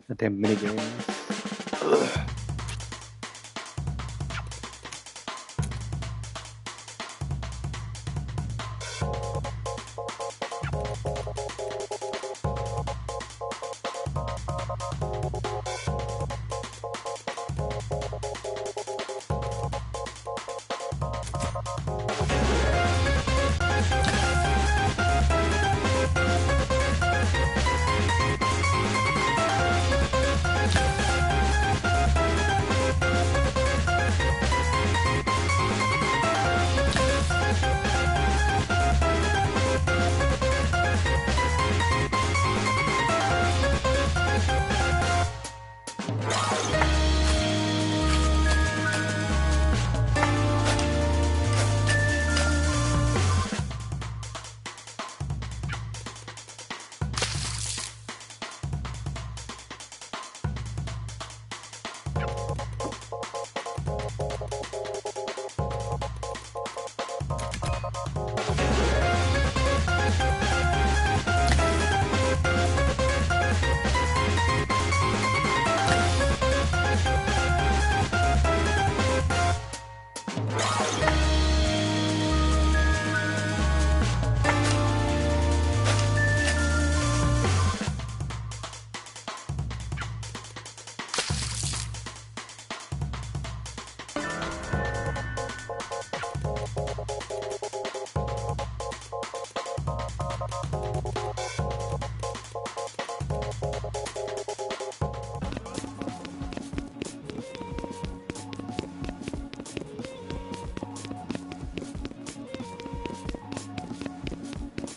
The damn minigames. Ugh.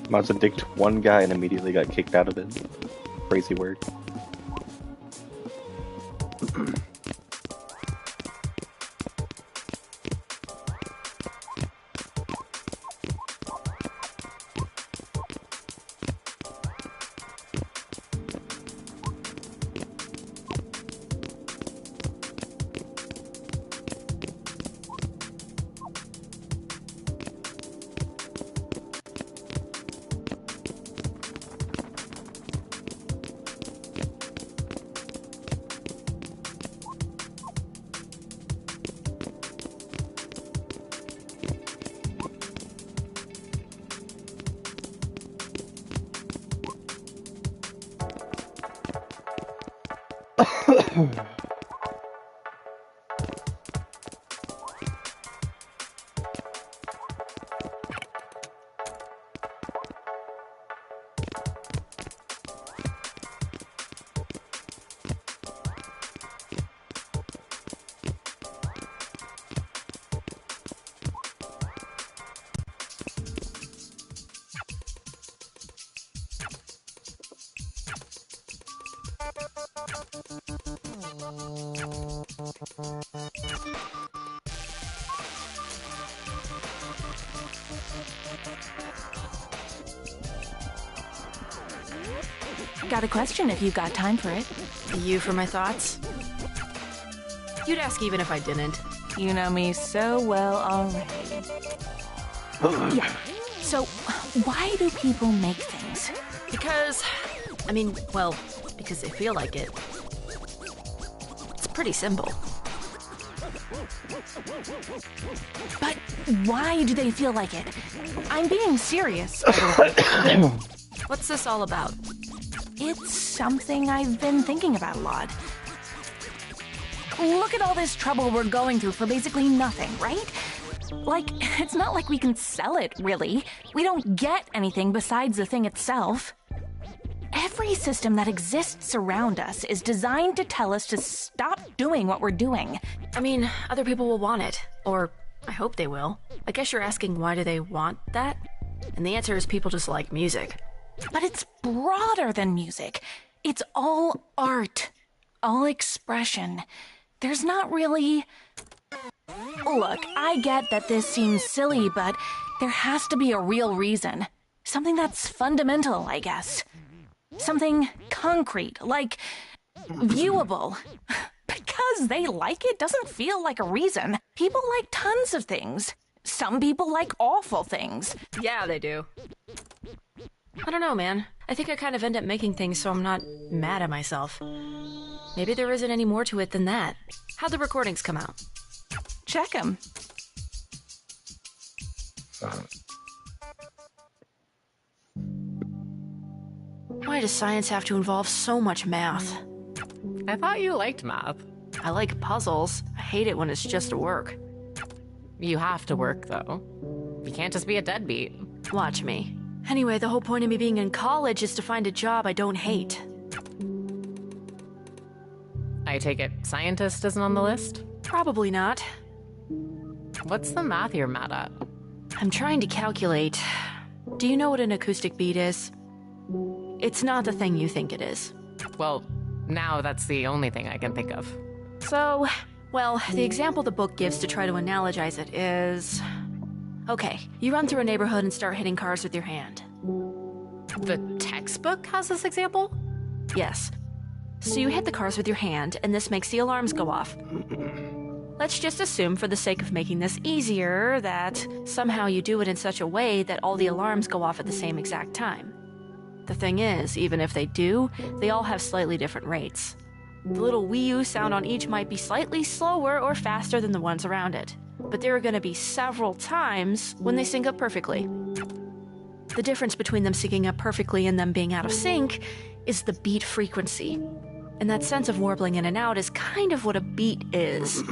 I was addicted to one guy and immediately got kicked out of it. Crazy word. Got a question if you've got time for it. You for my thoughts? You'd ask even if I didn't. You know me so well already. Yeah. So, why do people make things? Because they feel like it. It's pretty simple. But why do they feel like it? I'm being serious, by the way. What's this all about? It's something I've been thinking about a lot. Look at all this trouble we're going through for basically nothing, right? Like, it's not like we can sell it, really. We don't get anything besides the thing itself. Every system that exists around us is designed to tell us to stop doing what we're doing. I mean, other people will want it. Or, I hope they will. I guess you're asking why do they want that? And the answer is people just like music. But it's broader than music. It's all art. All expression. There's not really... Look, I get that this seems silly, but there has to be a real reason. Something that's fundamental, I guess. Something concrete, like viewable. Because they like it doesn't feel like a reason. People like tons of things. Some people like awful things. Yeah, they do. I don't know, man. I think I kind of end up making things so I'm not mad at myself. Maybe there isn't any more to it than that. How'd the recordings come out? Check 'em. Why does science have to involve so much math? I thought you liked math. I like puzzles. I hate it when it's just work. You have to work, though. You can't just be a deadbeat. Watch me. Anyway, the whole point of me being in college is to find a job I don't hate. I take it scientist isn't on the list? Probably not. What's the math you're mad at? I'm trying to calculate. Do you know what an acoustic beat is? It's not the thing you think it is. Well, now that's the only thing I can think of. So, well, the example the book gives to try to analogize it is... Okay, you run through a neighborhood and start hitting cars with your hand. The textbook has this example? Yes. So you hit the cars with your hand, and this makes the alarms go off. Let's just assume, for the sake of making this easier, that somehow you do it in such a way that all the alarms go off at the same exact time. The thing is, even if they do, they all have slightly different rates. The little wee oo sound on each might be slightly slower or faster than the ones around it, but there are going to be several times when they sync up perfectly. The difference between them syncing up perfectly and them being out of sync is the beat frequency. And that sense of warbling in and out is kind of what a beat is.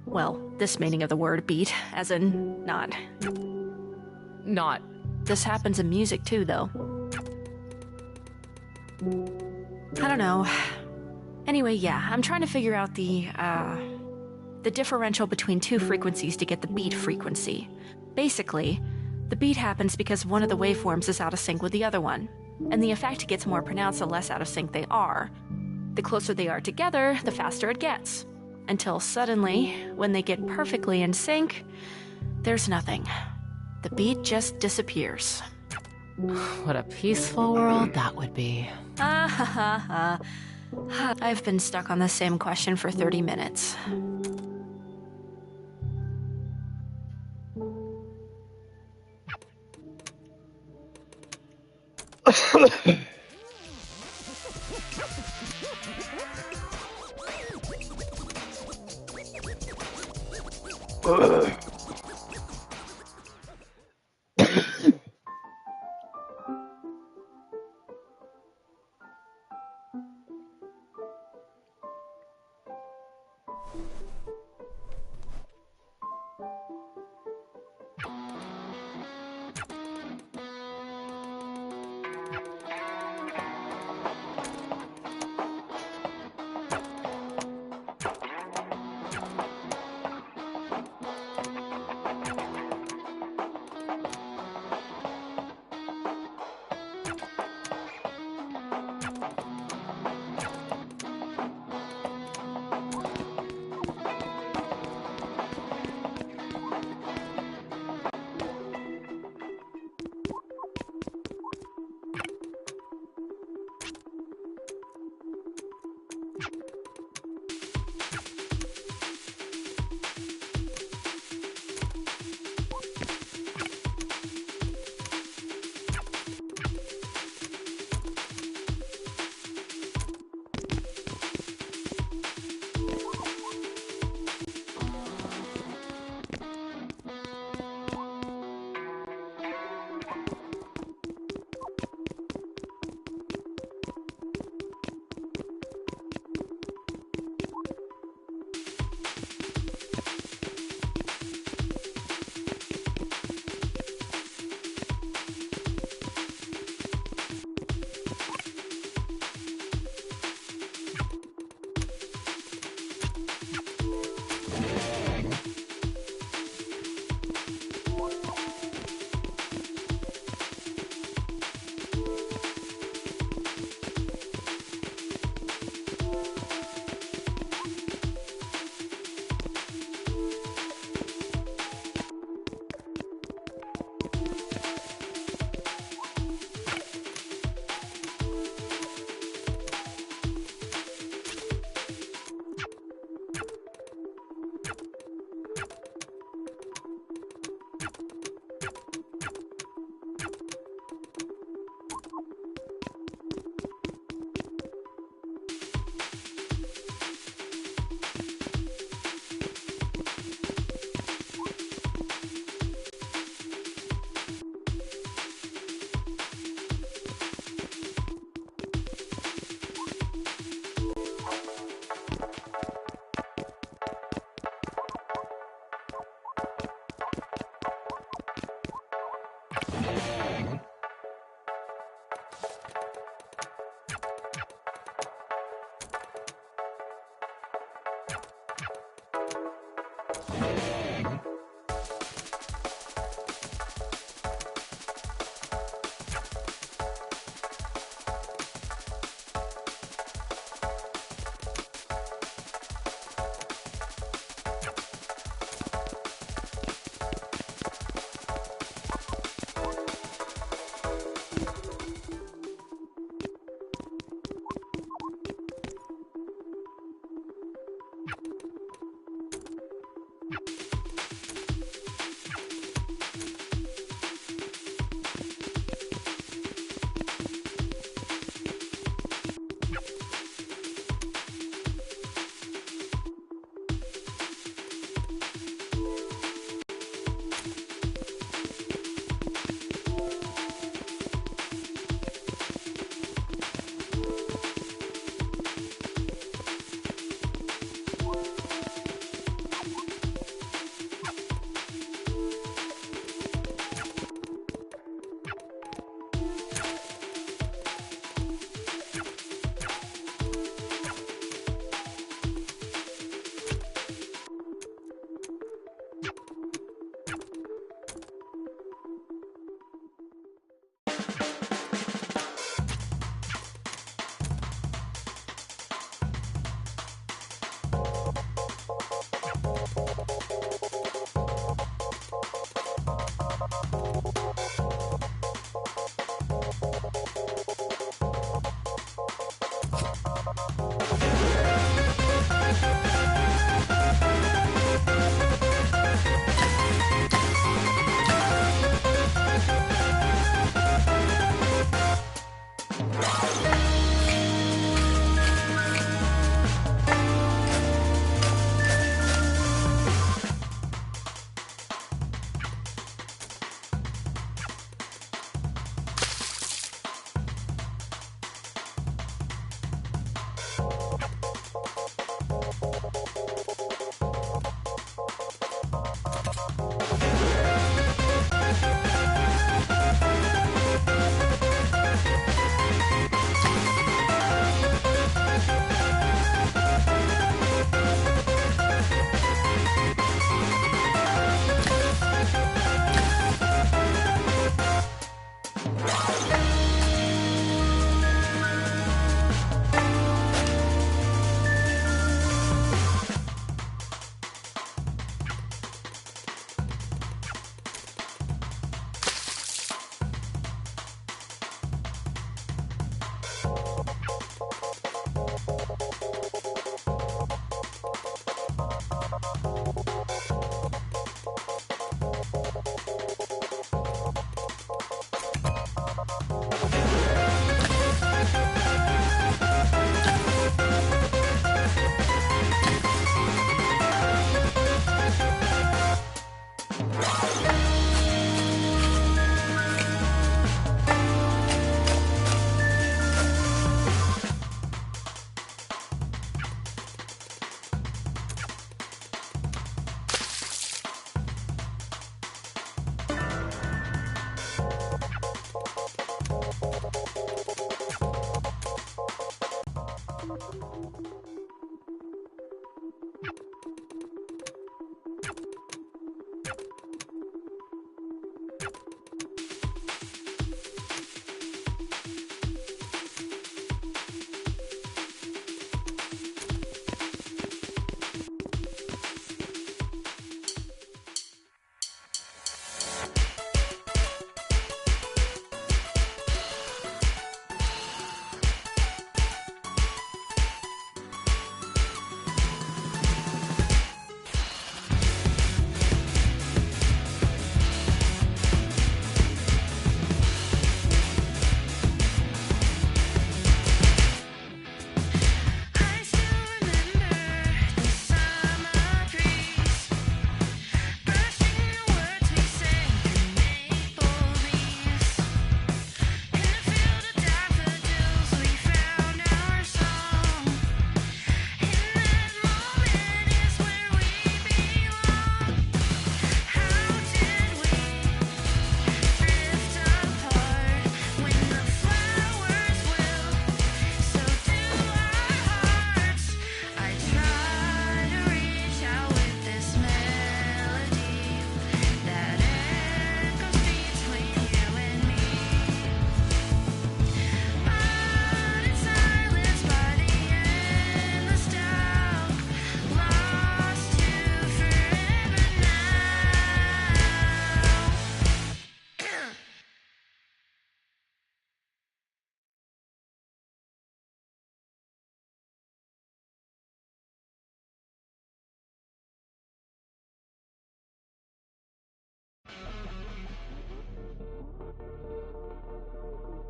Well, this meaning of the word beat, as in not. Not. This happens in music too, though. I don't know. Anyway, yeah, I'm trying to figure out the differential between two frequencies to get the beat frequency. Basically, the beat happens because one of the waveforms is out of sync with the other one, and the effect gets more pronounced the less out of sync they are. The closer they are together, the faster it gets. Until suddenly, when they get perfectly in sync, there's nothing. The beat just disappears. What a peaceful world that would be. I've been stuck on the same question for 30 minutes.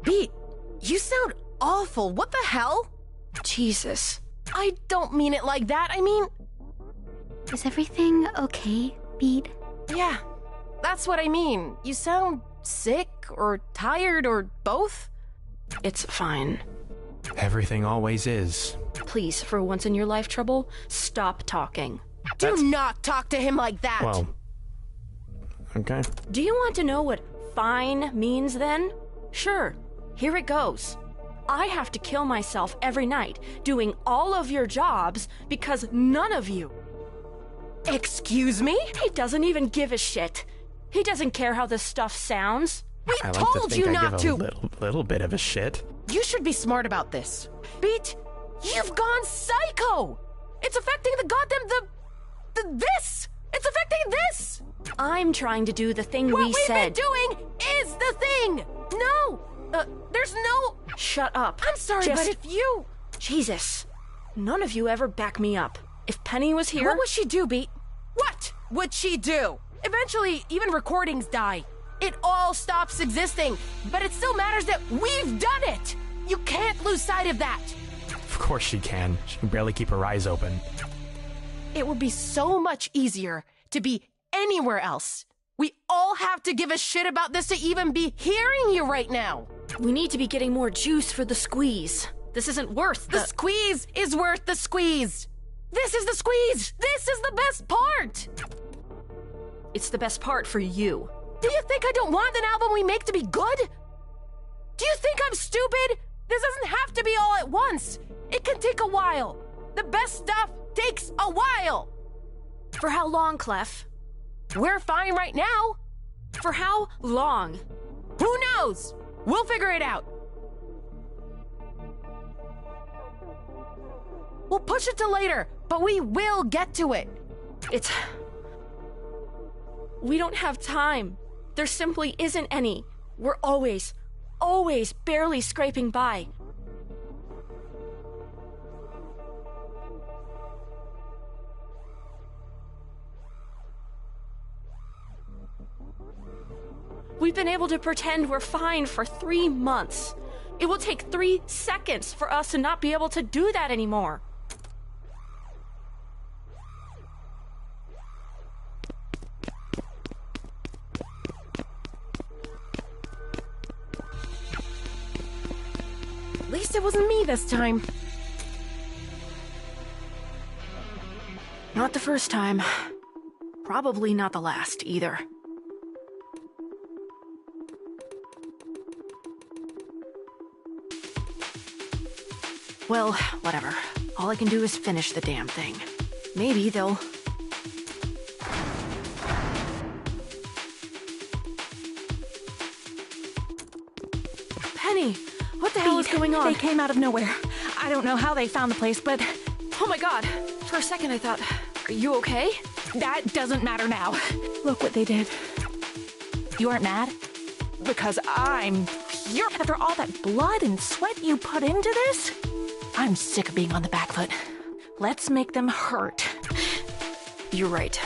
Beat, you sound awful. What the hell? Jesus. I don't mean it like that. I mean, Is everything okay, Beat? yeah, that's what I mean. You sound sick or tired or both. It's fine. Everything always is. Please, for once in your life, Trouble, stop talking. Do not talk to him like that. Well, okay. Do you want to know what fine means then? Sure, here it goes. I have to kill myself every night doing all of your jobs because none of you. Excuse me? He doesn't even give a shit. He doesn't care how this stuff sounds. We I like to told think you I not give to. a little bit of a shit. You should be smart about this. Beat, you've gone psycho. It's affecting the goddamn this. It's affecting this. I'm trying to do the thing What we we've said. been doing is the thing. No, there's no. Shut up. I'm sorry, Just- but if you. Jesus. None of you ever back me up. If Penny was here... What would she do, Beat? What would she do? Eventually, even recordings die. It all stops existing, but it still matters that we've done it. You can't lose sight of that. Of course she can. She can barely keep her eyes open. It would be so much easier to be anywhere else. We all have to give a shit about this to even be hearing you right now. We need to be getting more juice for the squeeze. This isn't worth The squeeze is worth the squeeze. This is the squeeze. This is the best part. It's the best part for you. Do you think I don't want an album we make to be good? Do you think I'm stupid? This doesn't have to be all at once. It can take a while. The best stuff takes a while. For how long, Clef? We're fine right now. For how long? Who knows? We'll figure it out. We'll push it to later, but we will get to it. It's... We don't have time. There simply isn't any. We're always barely scraping by. We've been able to pretend we're fine for 3 months. It will take 3 seconds for us to not be able to do that anymore. At least it wasn't me this time. Not the first time. Probably not the last either. Well, whatever. All I can do is finish the damn thing. Maybe they'll... Penny! What the hell is going on? They came out of nowhere. I don't know how they found the place, but Oh my god! For a second I thought, are you okay? that doesn't matter now. Look what they did. You aren't mad? Because I'm furious. After all that blood and sweat you put into this, I'm sick of being on the back foot. Let's make them hurt. You're right.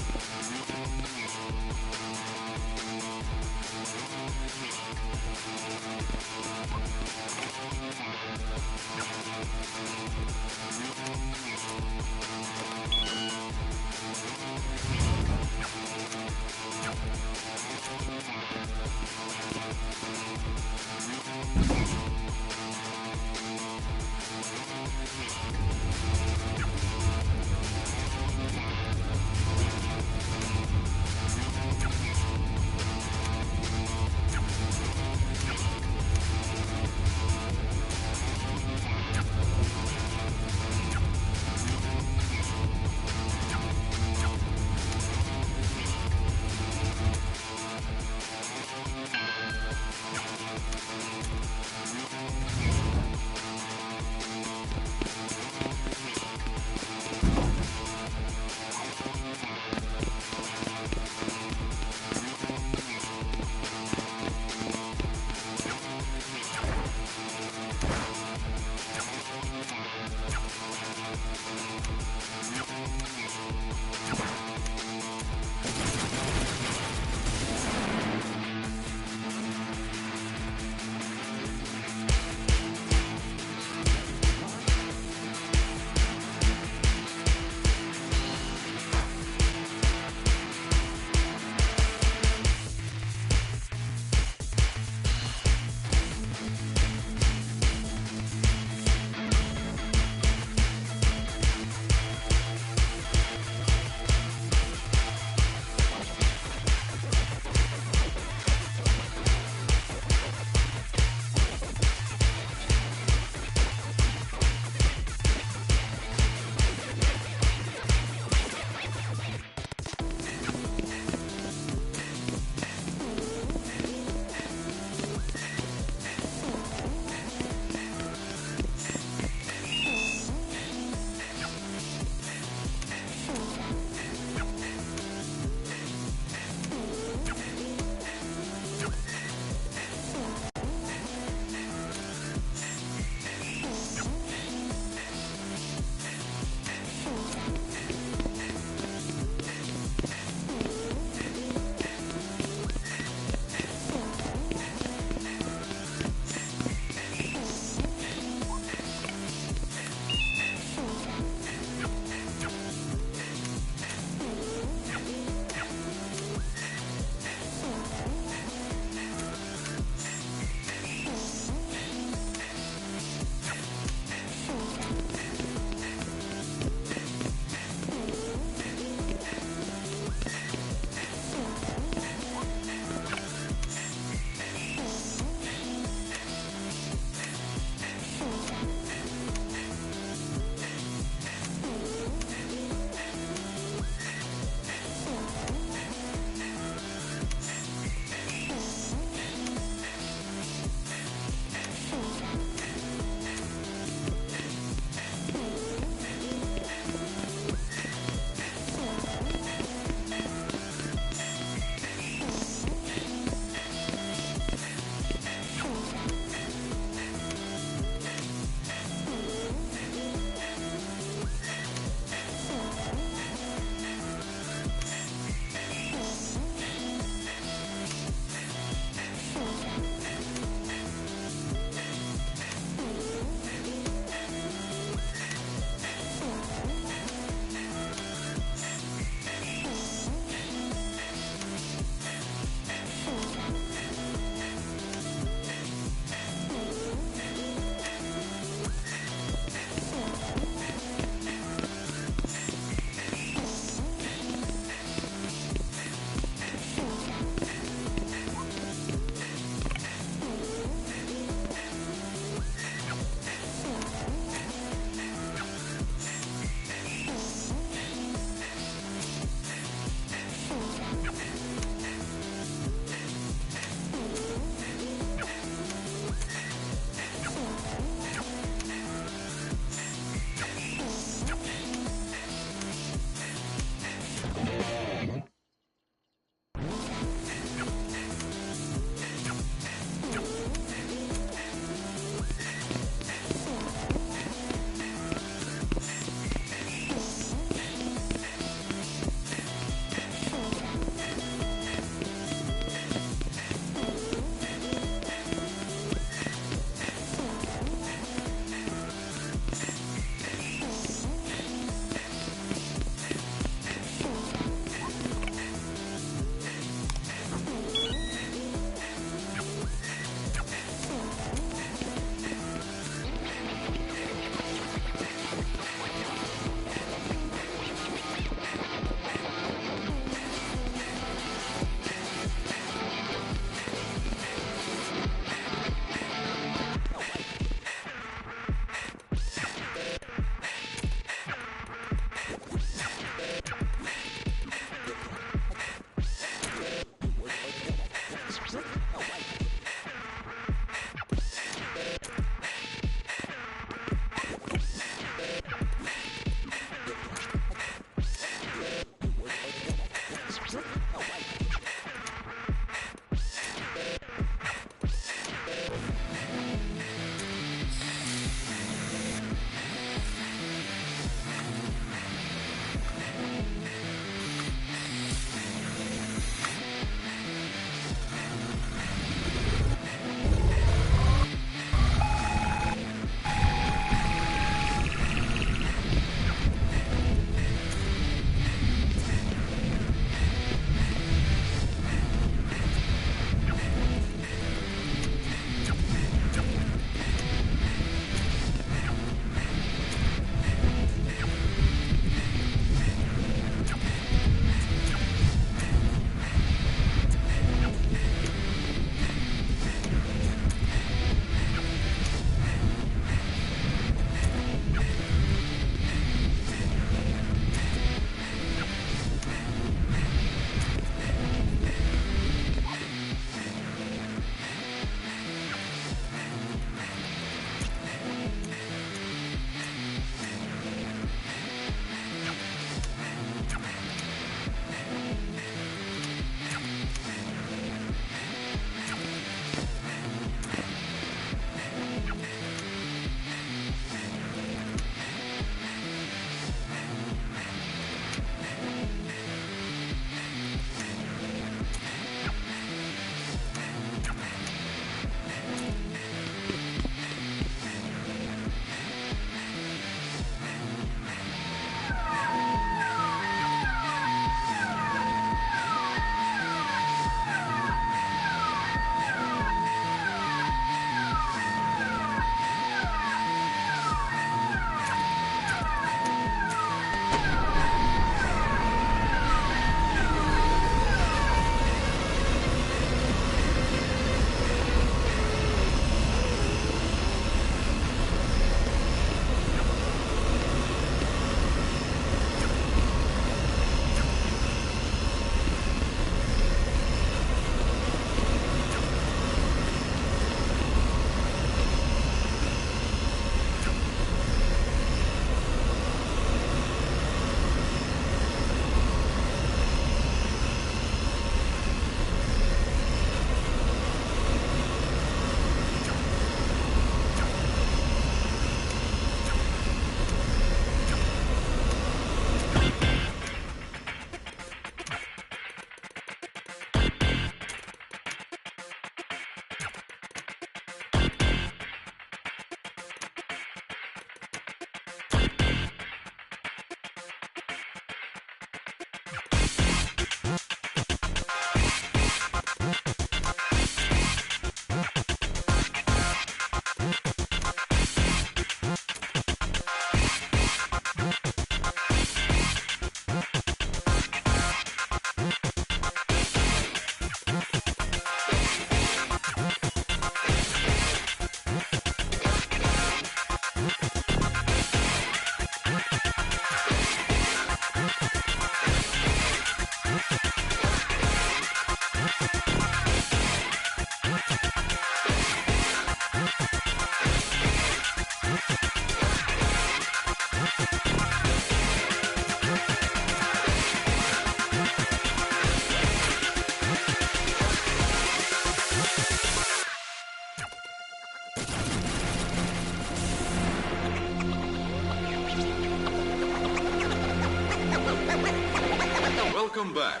Welcome back.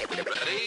Ready?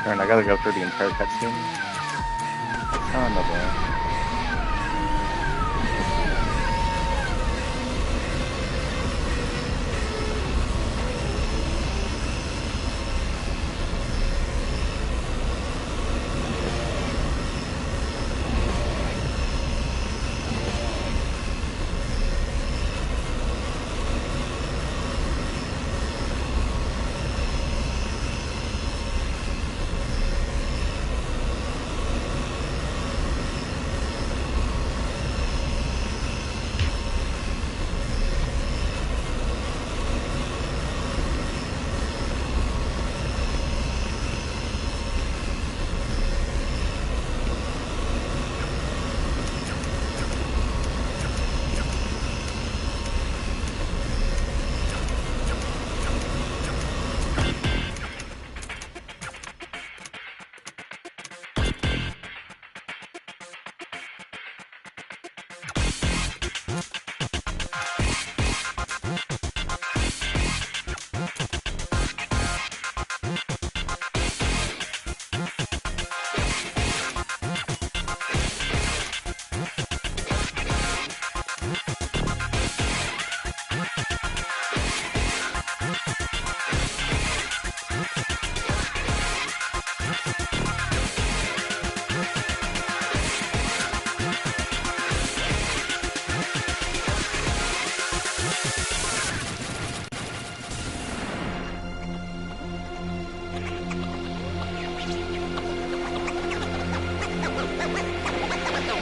Darn, I gotta go through the entire cutscene. Son of a...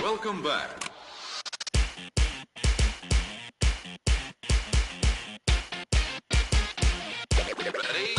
Welcome back. Ready?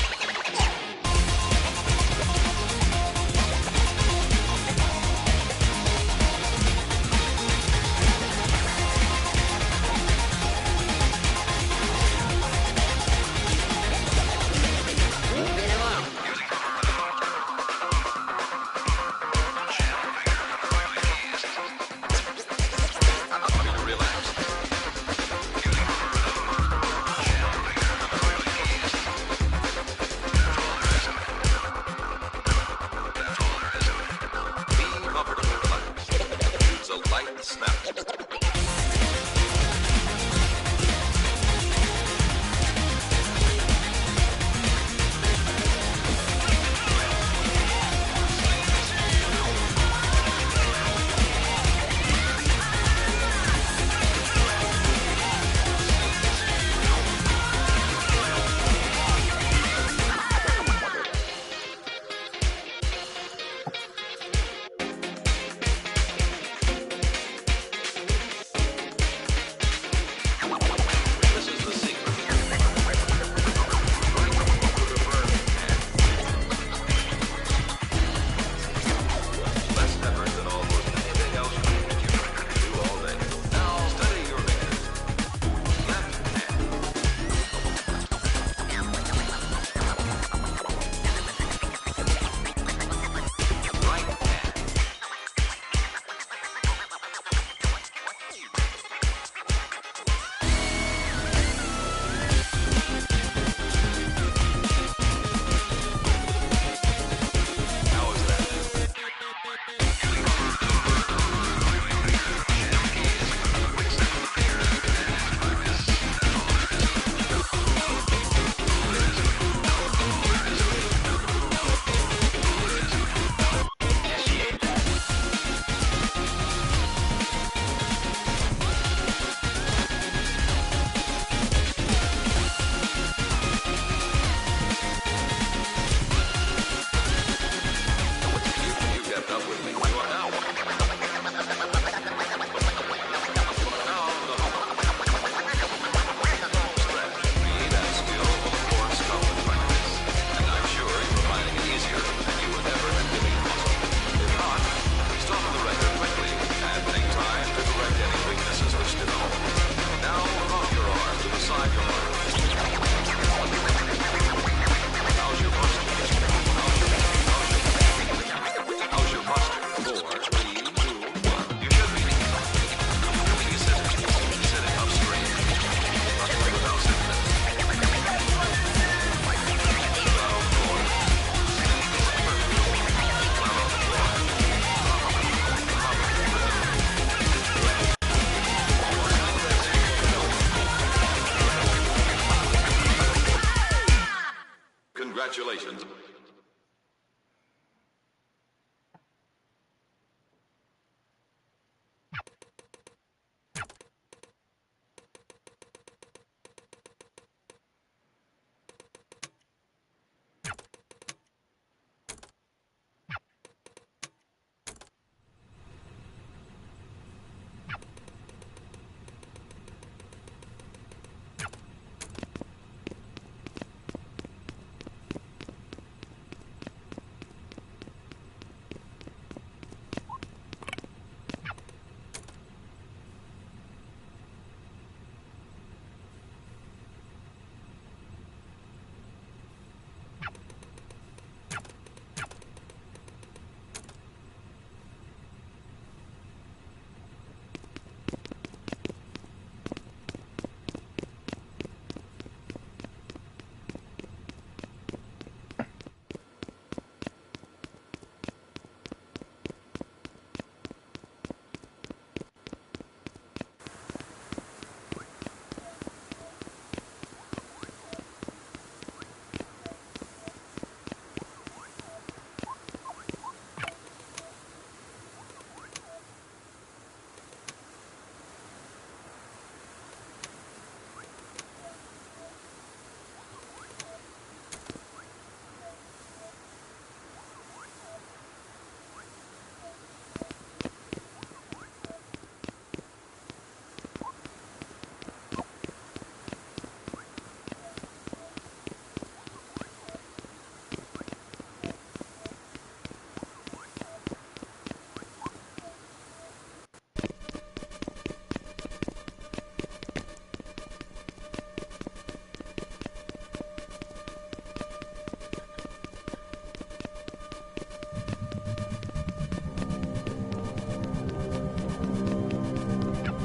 Congratulations.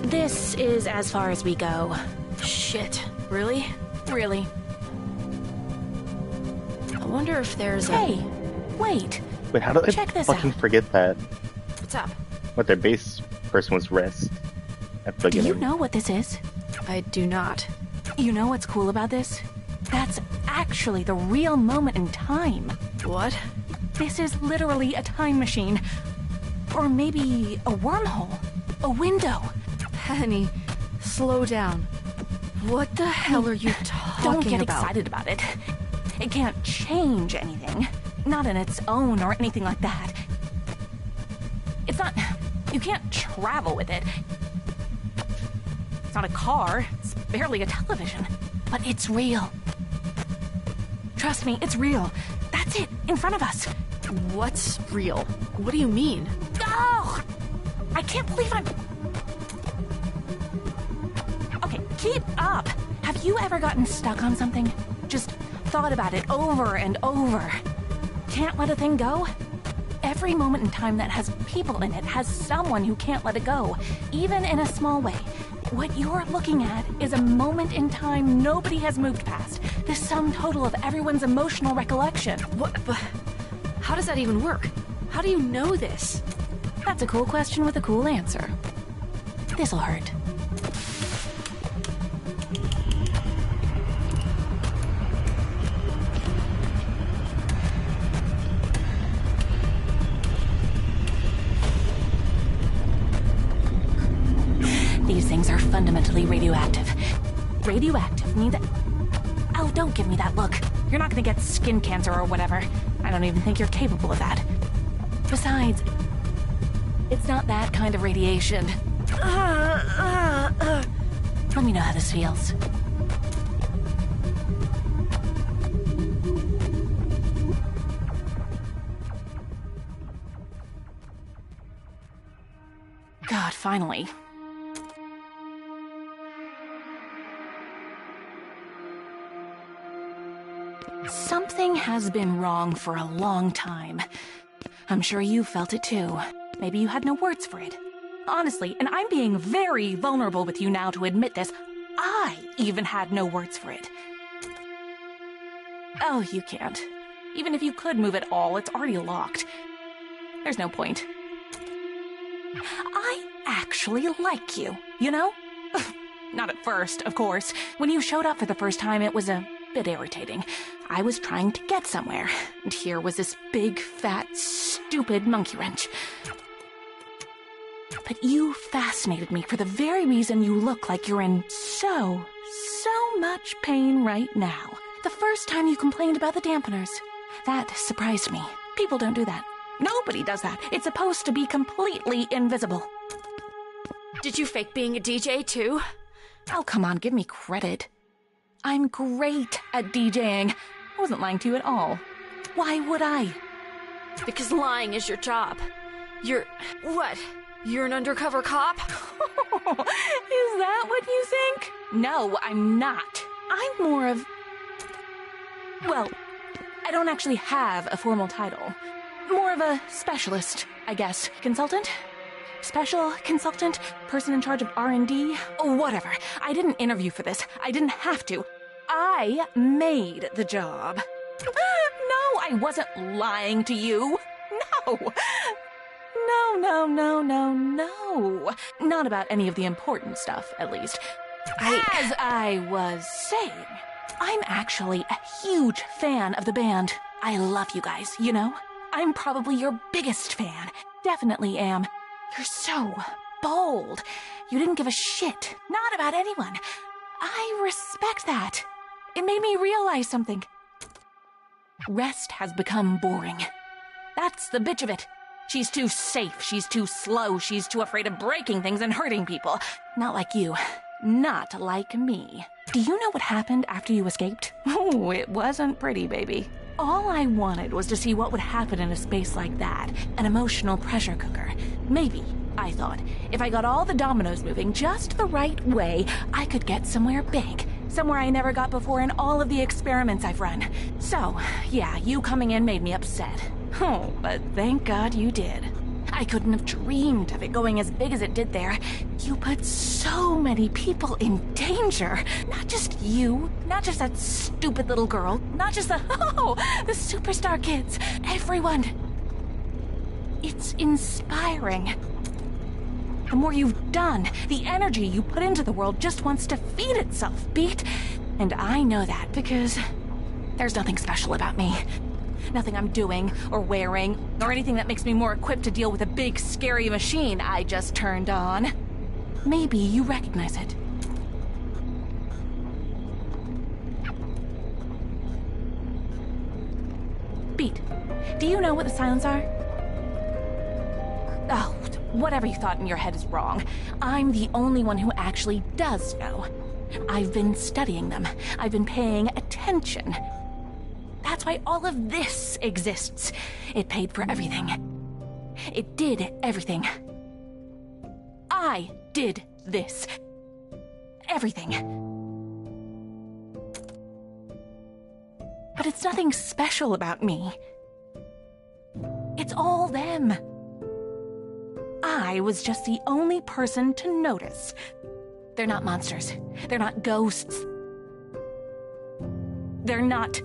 This is as far as we go. Shit. Really? Really. I wonder if there's a... Hey, wait. Wait, how did I Check this fucking out. forget that? What's up? What their base person was Rest at the Do you beginning. know what this is? I do not. You know what's cool about this? That's actually the real moment in time. What? This is literally a time machine. Or maybe a wormhole. A window. Penny, slow down. What the hell are you talking Don't get about? excited about it. It can't change anything. Not on its own or anything like that. It's not... You can't travel with it. It's not a car. It's barely a television. But it's real. Trust me, it's real. That's it, in front of us. What's real? What do you mean? Oh! I can't believe I'm... Okay, keep up. Have you ever gotten stuck on something? Just thought about it over and over. Can't let a thing go? Every moment in time that has people in it has someone who can't let it go, even in a small way. What you're looking at is a moment in time nobody has moved past. The sum total of everyone's emotional recollection. What? But how does that even work? How do you know this? That's a cool question with a cool answer. This'll hurt. These things are fundamentally radioactive. Radioactive means that... Oh, don't give me that look. You're not gonna get skin cancer or whatever. I don't even think you're capable of that. Besides, it's not that kind of radiation. Let me know how this feels. God, finally. Something has been wrong for a long time. I'm sure you felt it too. Maybe you had no words for it. Honestly, and I'm being very vulnerable with you now to admit this, I even had no words for it. Oh, you can't. Even if you could move it all, it's already locked. There's no point. I actually like you, you know? Not at first, of course. When you showed up for the first time, it was a bit irritating. I was trying to get somewhere, and here was this big, fat, stupid monkey wrench. But you fascinated me for the very reason you look like you're in so much pain right now. The first time you complained about the dampeners. That surprised me. People don't do that. Nobody does that. It's supposed to be completely invisible. Did you fake being a DJ too? Oh, come on, give me credit. I'm great at DJing. I wasn't lying to you at all. Why would I? Because lying is your job. You're... what? You're an undercover cop? Is that what you think? No, I'm not. I'm more of... well, I don't actually have a formal title. More of a specialist, I guess. Consultant? Special consultant? Person in charge of R&D? Oh, whatever. I didn't interview for this. I didn't have to. I made the job. No, I wasn't lying to you. No. No. Not about any of the important stuff, at least. As I was saying, I'm actually a huge fan of the band. I love you guys, you know? I'm probably your biggest fan. Definitely am. You're so bold. You didn't give a shit. Not about anyone. I respect that. It made me realize something. Rest has become boring. That's the bitch of it. She's too safe, she's too slow, she's too afraid of breaking things and hurting people. Not like you. Not like me. Do you know what happened after you escaped? Oh, it wasn't pretty, baby. All I wanted was to see what would happen in a space like that. An emotional pressure cooker. Maybe, I thought, if I got all the dominoes moving just the right way, I could get somewhere big. Somewhere I never got before in all of the experiments I've run. So, yeah, you coming in made me upset. Oh, but thank God you did. I couldn't have dreamed of it going as big as it did there. You put so many people in danger. Not just you, not just that stupid little girl, not just the superstar kids. Everyone. It's inspiring. The more you've done, the energy you put into the world just wants to feed itself, Beat. And I know that because there's nothing special about me. Nothing I'm doing or wearing or anything that makes me more equipped to deal with a big, scary machine I just turned on. Maybe you recognize it. Beat, do you know what the silents are? Oh, whatever you thought in your head is wrong. I'm the only one who actually does know. I've been studying them. I've been paying attention. That's why all of this exists. It paid for everything. It did everything. I did this. Everything. But it's nothing special about me. It's all them. I was just the only person to notice. They're not monsters. They're not ghosts. They're not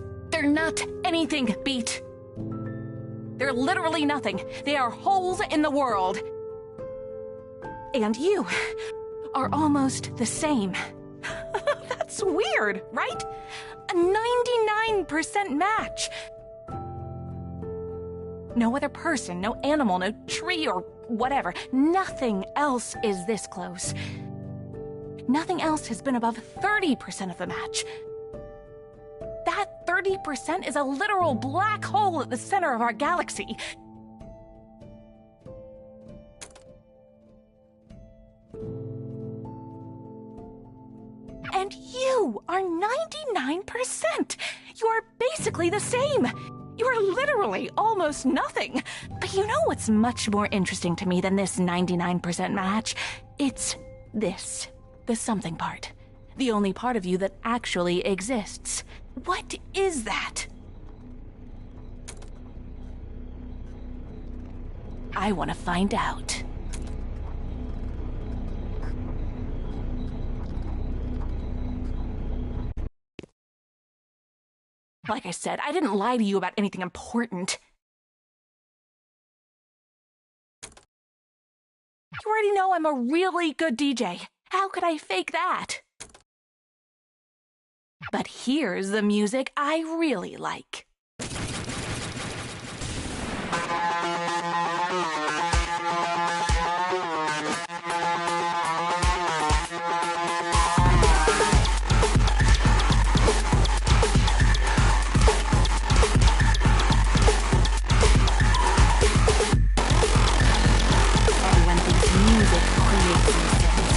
anything, Beat. They're literally nothing. They are holes in the world. And you are almost the same. That's weird, right? A 99% match. No other person, no animal, no tree or whatever. Nothing else is this close. Nothing else has been above 30% of the match. That 30% is a literal black hole at the center of our galaxy. And you are 99%. You are basically the same. You are literally almost nothing. But you know what's much more interesting to me than this 99% match? It's this, the something part. The only part of you that actually exists. What is that? I want to find out. Like I said, I didn't lie to you about anything important. You already know I'm a really good DJ. How could I fake that? But here's the music I really like. Everyone thinks music creates these things.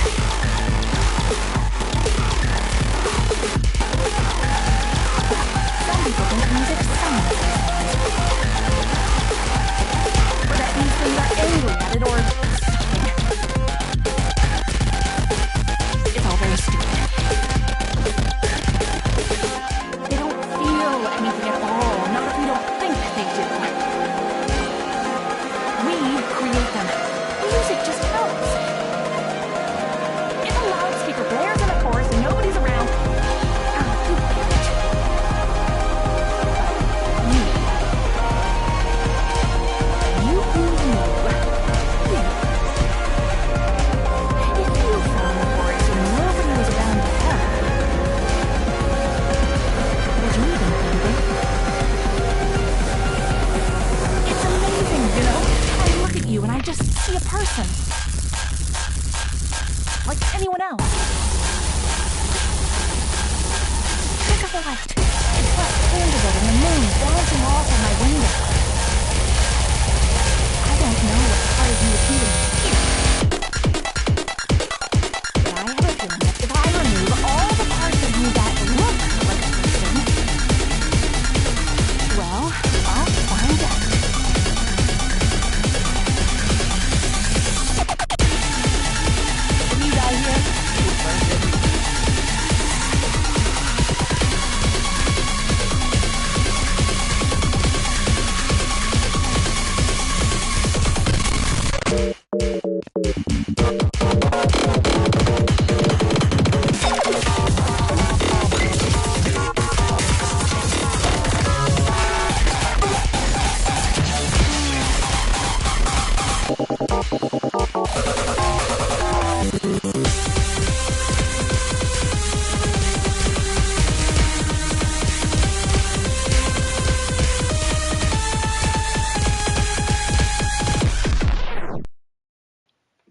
Some people think music sounds like or that these things are angry at it, or it's all very stupid. They don't feel anything at all, not if we don't think they do. We create them. Music just helps. If a loudspeaker blares in a forest and nobody's around, you get it. You. If you found a forest and nobody was around to help, would you even think it? It's amazing, you know? I look at you and I just see a person. Like anyone else. Look at the light. It's like candles and the moon bouncing off of my window. I don't know what part of you is even here. But I have a feeling that if I remove all the parts of you that look like a person, well, I'll find out. You guys here?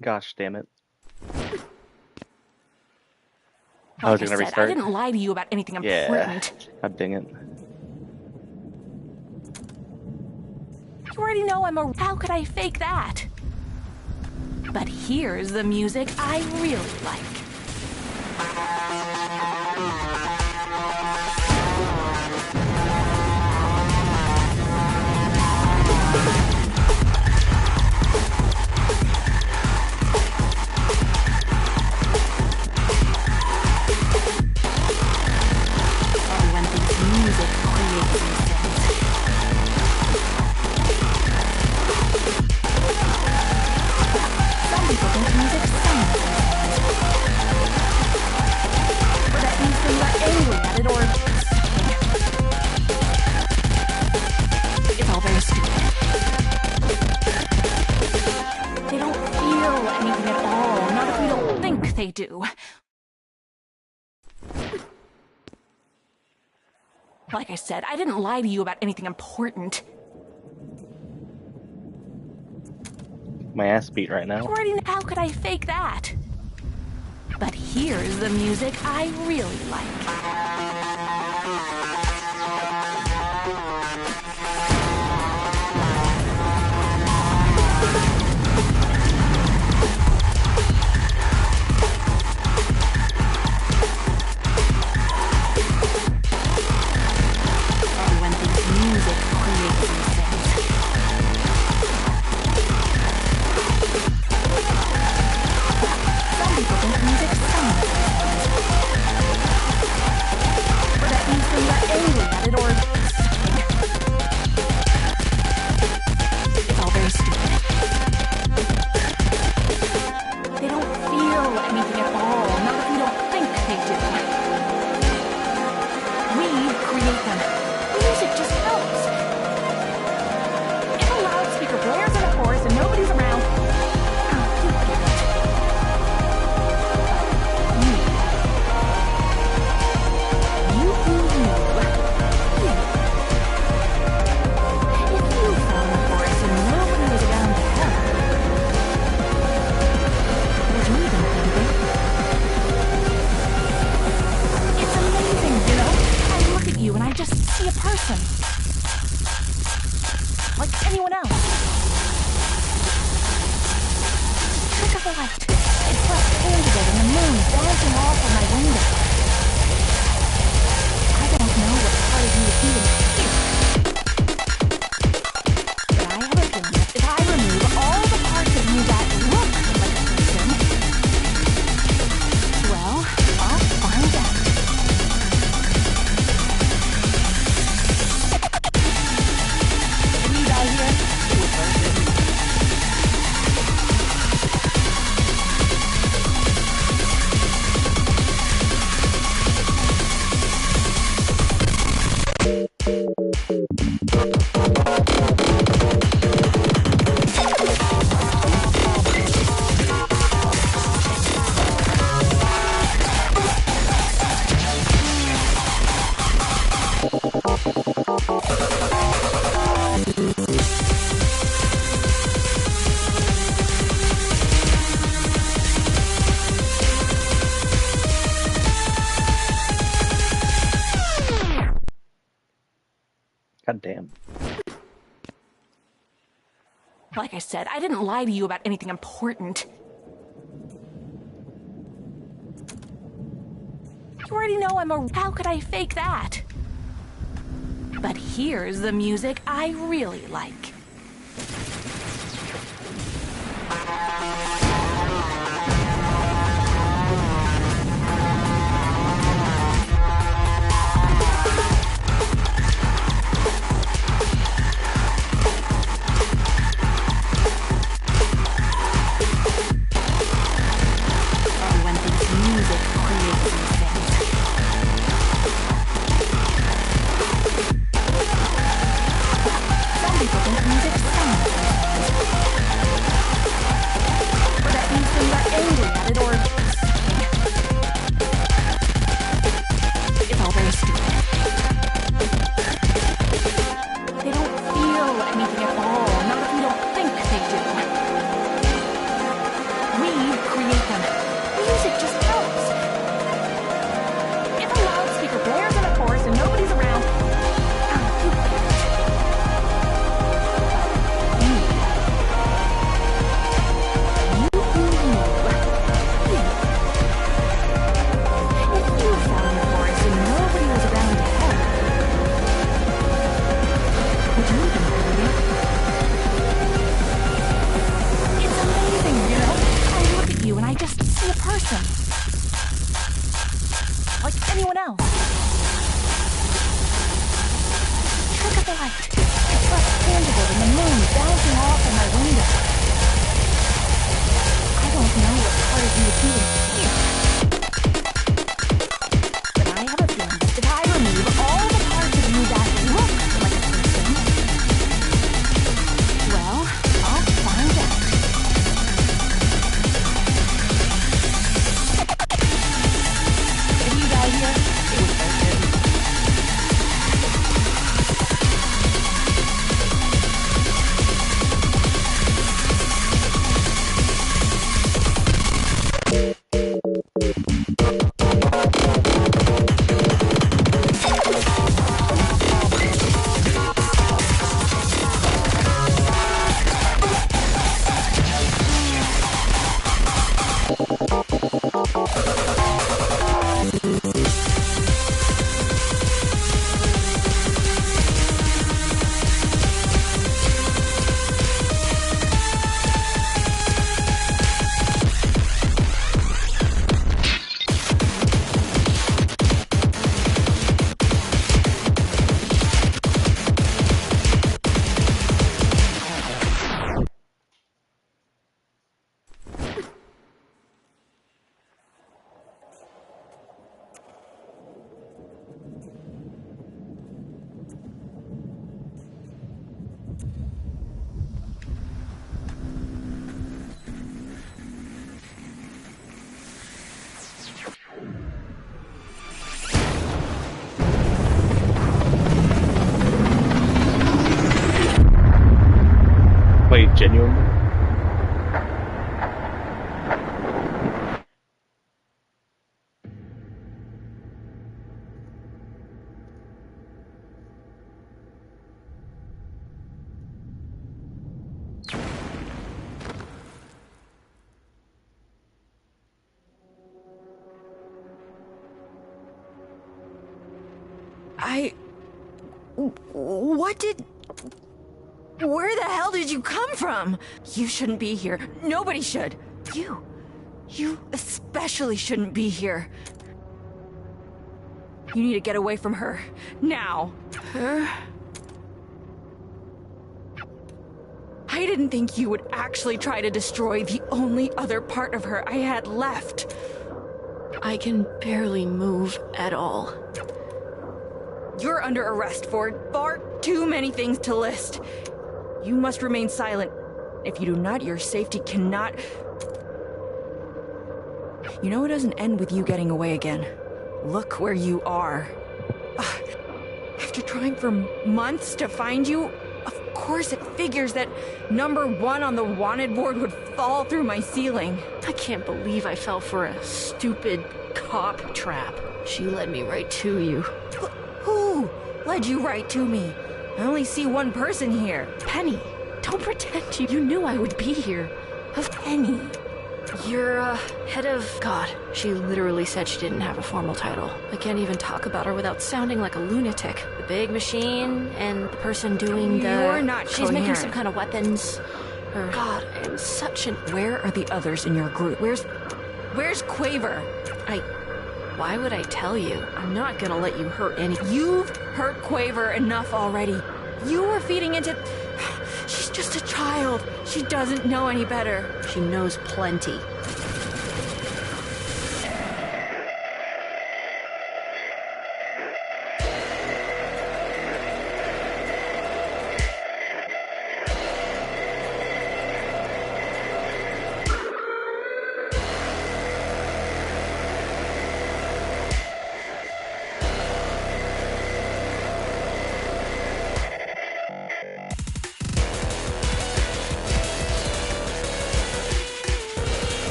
Gosh damn it. Like was it I gonna said, restart? I didn't lie to you about anything Yeah. important. God dang it. You already know I'm a... How could I fake that? But here's the music I really like. Everyone thinks music creates these things. Some people think music sounds like or that these things are angry at it, or it's all very stupid. They don't feel anything at all, not if we don't think they do. Like I said, I didn't lie to you about anything important. My ass beat right now. You already know. How could I fake that? But here's the music I really like. Everyone thinks music creates these things. Some people think music sounds like or that these things are God damn. Like I said, I didn't lie to you about anything important. You already know I'm a... How could I fake that? But here's the music I really like. Everyone thinks music creates these things. Some people think music sounds or that these things are angry at it or it's all very stupid. They don't feel anything at all, not if we don't think they do. We create them. Music just helps. If a loudspeaker blares in a forest and nobody's around, you feel it. If you found the forest and nobody was around to help, would you even feel it? It's amazing, you know? I look at you and I just see a person. Like anyone else. Look at the light. It's less tangible than the moon bouncing off of my window. I don't know what part of you is even here. But I have a feeling that if I remove all the parts of you that look like a person, well, I'll find out. If you die here, it was worth it. Wait, genuinely? What did... Where the hell did you come from? You shouldn't be here. Nobody should. You especially shouldn't be here. You need to get away from her. Now. Her? I didn't think you would actually try to destroy the only other part of her I had left. I can barely move at all. You're under arrest for far too many things to list. You must remain silent. If you do not, your safety cannot... You know it doesn't end with you getting away again. Look where you are. After trying for months to find you, of course it figures that #1 on the wanted board would fall through my ceiling. I can't believe I fell for a stupid cop trap. She led me right to you. Who led you right to me? I only see one person here. Penny, don't pretend you knew I would be here. Penny. You're, head of... God, she literally said she didn't have a formal title. I can't even talk about her without sounding like a lunatic. The big machine and the person doing the... You're not She's making coherent. some kind of weapons. Or... God, I am such an... Where are the others in your group? Where's Quaver? Why would I tell you? I'm not gonna let you hurt any... You've hurt Quaver enough already. You were feeding into... She's just a child. She doesn't know any better. She knows plenty.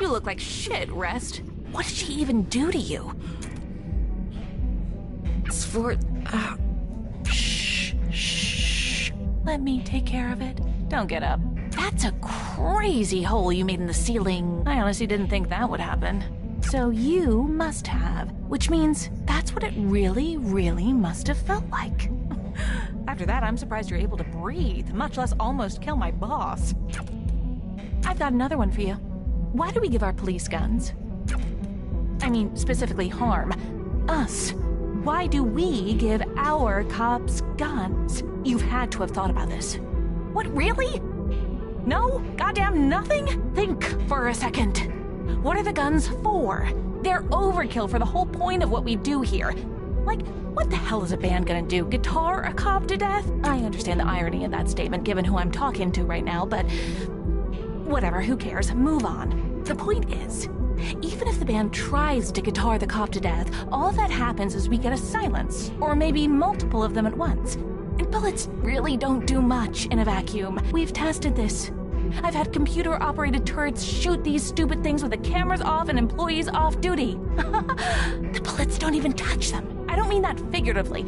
You look like shit, Rest. What did she even do to you? It's for... Shh. Let me take care of it. Don't get up. That's a crazy hole you made in the ceiling. I honestly didn't think that would happen. So you must have, which means that's what it really, really must have felt like. After that, I'm surprised you're able to breathe, much less almost kill my boss. I've got another one for you. Why do we give our police guns? I mean, specifically harm us. Why do we give our cops guns? You've had to have thought about this. What, really? No? Goddamn nothing? Think for a second. What are the guns for? They're overkill for the whole point of what we do here. Like, what the hell is a band gonna do? Guitar a cop to death? I understand the irony in that statement given who I'm talking to right now, but whatever, who cares? Move on. The point is, even if the band tries to guitar the cop to death, all that happens is we get a silence, or maybe multiple of them at once. And bullets really don't do much in a vacuum. We've tested this. I've had computer-operated turrets shoot these stupid things with the cameras off and employees off duty. The bullets don't even touch them. I don't mean that figuratively.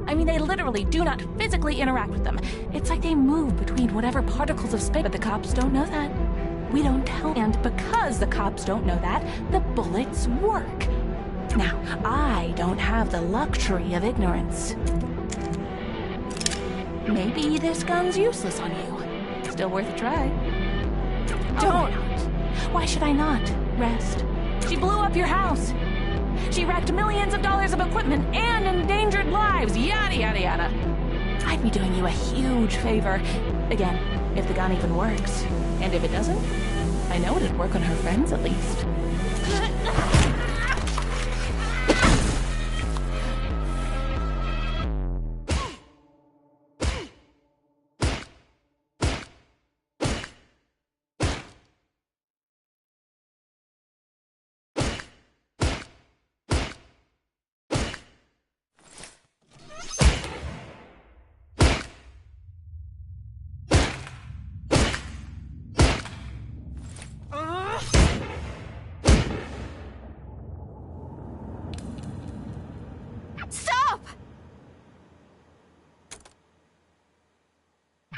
I mean, they literally do not physically interact with them. It's like they move between whatever particles of space. But the cops don't know that. We don't tell. And because the cops don't know that, the bullets work. Now, I don't have the luxury of ignorance. Maybe this gun's useless on you. Still worth a try. Don't! Why should I not? Rest. She blew up your house. She wrecked millions of dollars of equipment and endangered lives, yada yada yada. I'd be doing you a huge favor. Again, if the gun even works. And if it doesn't, I know it'd work on her friends at least.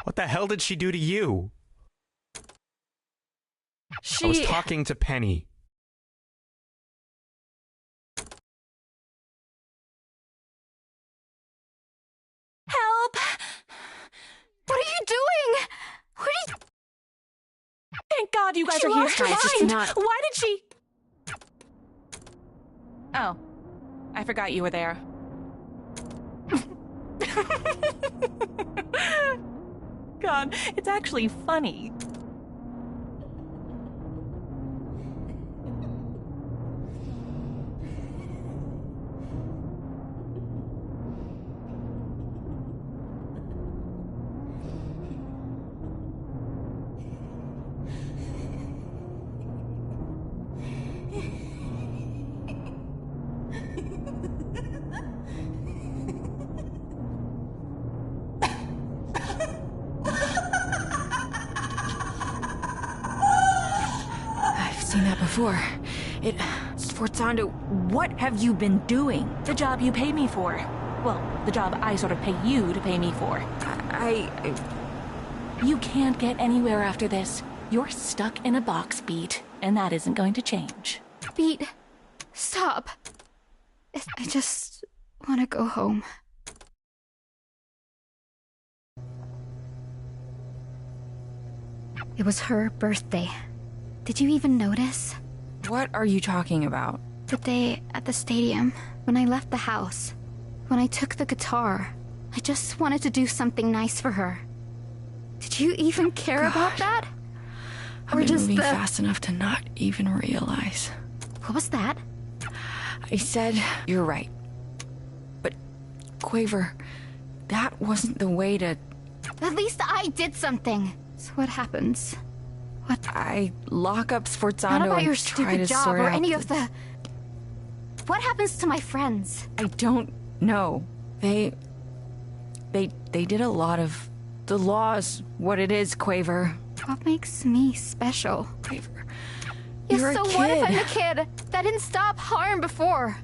What the hell did she do to you? She... I was talking to Penny. Help! What are you doing? What are you... Thank God you guys She are here. lost her mind. Just Not- Why did she... Oh. I forgot you were there. God, it's actually funny. Seen that before. Sforzando, what have you been doing? The job you pay me for. Well, the job I sort of pay you to pay me for. You can't get anywhere after this. You're stuck in a box, Beat, and that isn't going to change. Beat, stop. I just want to go home. It was her birthday. Did you even notice? What are you talking about? The day at the stadium, when I left the house, when I took the guitar, I just wanted to do something nice for her. Did you even care about that? I've been moving fast enough to not even realize. What was that? I said, you're right. But, Quaver, that wasn't the way to... At least I did something. So what happens? What? I lock up Sforzando Not about your and try to stupid job sort or out any of the... What happens to my friends? I don't know. They did a lot of... The law's what it is, Quaver. What makes me special? Quaver, Yeah, you're so a kid. what if I'm a kid that didn't stop harm before?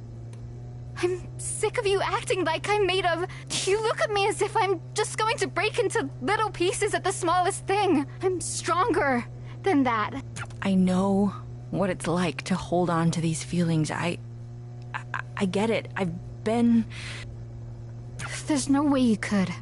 I'm sick of you acting like I'm made of... You look at me as if I'm just going to break into little pieces at the smallest thing. I'm stronger than that. I know what it's like to hold on to these feelings. I get it. I've been... There's no way you could.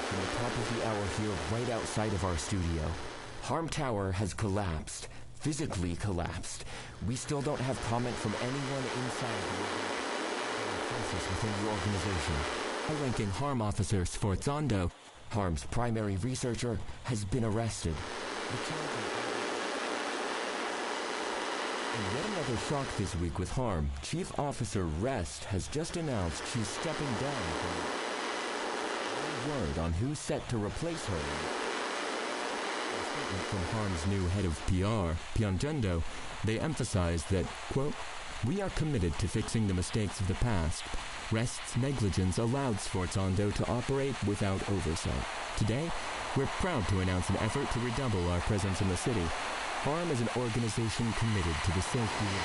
From the top of the hour here, right outside of our studio. Harm Tower has collapsed. Physically collapsed. We still don't have comment from anyone inside the crisis within the organization. high-ranking Harm officer Sforzando, Harm's primary researcher, has been arrested. In yet another shock this week with Harm, Chief Officer Rest has just announced she's stepping down from... No word on who's set to replace her. In a statement from Harm's new head of PR, Piangendo, they emphasize that, quote, "We are committed to fixing the mistakes of the past. Rest's negligence allowed Sforzando to operate without oversight. Today, we're proud to announce an effort to redouble our presence in the city. Harm is an organization committed to the safety of...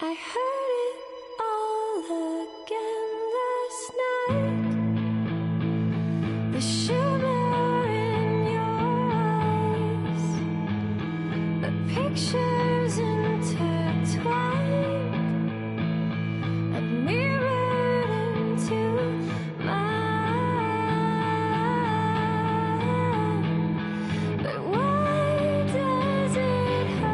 I heard it all again last night. The shimmer in your eyes, the pictures intertwined and mirrored into mine. But why does it hurt?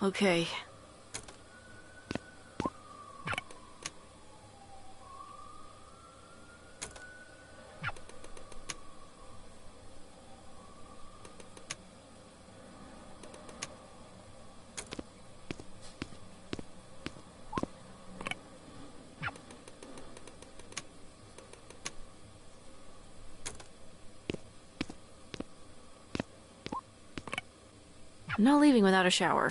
Okay. I'm not leaving without a shower.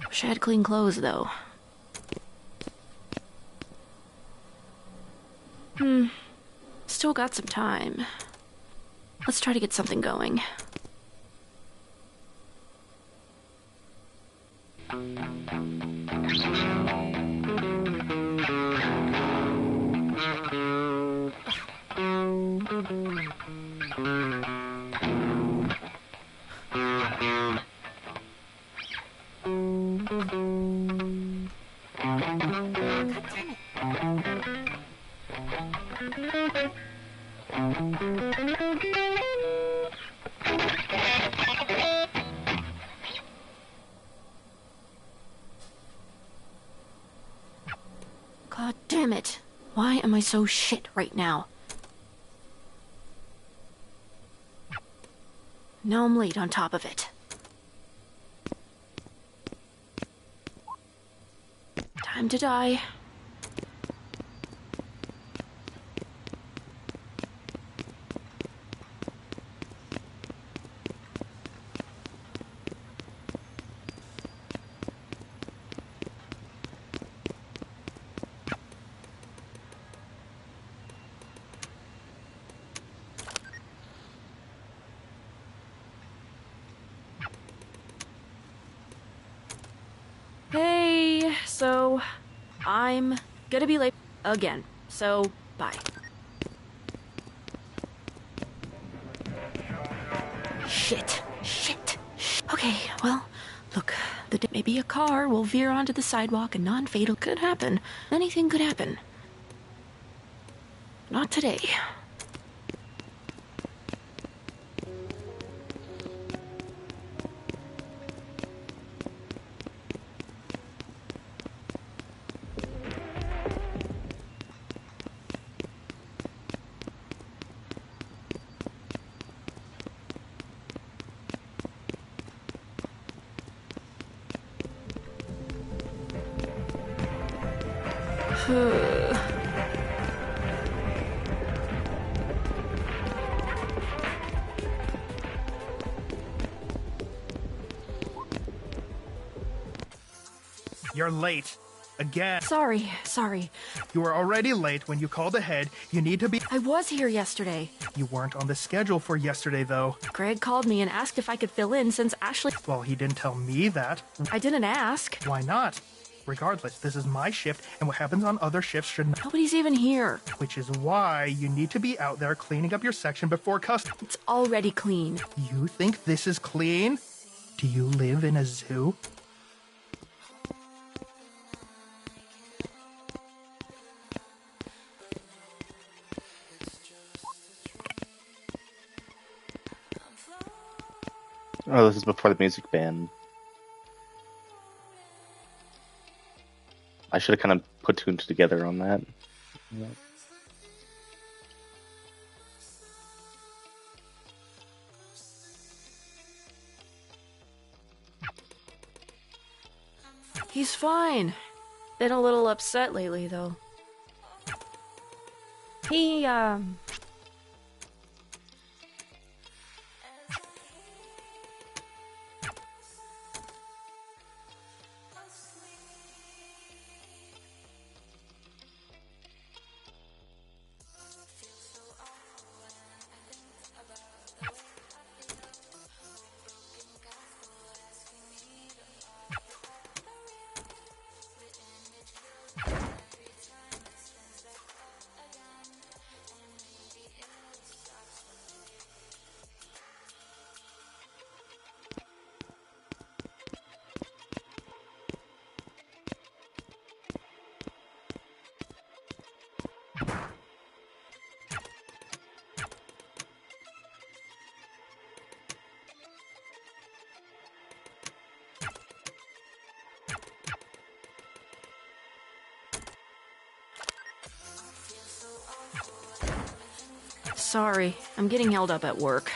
Wish I had clean clothes, though. Still got some time. Let's try to get something going. God damn it. Why am I so shit right now? Now I'm late on top of it. Time to die. Hey, so I'm gonna be late again, so bye. Shit. Okay, well, look, maybe a car will veer onto the sidewalk and non-fatal could happen. Anything could happen. Not today. You're late. Again. Sorry. You were already late when you called ahead. You need to be. I was here yesterday. You weren't on the schedule for yesterday, though. Greg called me and asked if I could fill in since Ashley... Well, he didn't tell me that. I didn't ask. Why not? Regardless, this is my shift, and what happens on other shifts should not. Nobody's even here. Which is why you need to be out there cleaning up your section before custom. It's already clean. You think this is clean? Do you live in a zoo? Oh, this is before the music ban. I should have kind of put two and two together on that. Yeah. He's fine. Been a little upset lately, though. He, Sorry, I'm getting held up at work.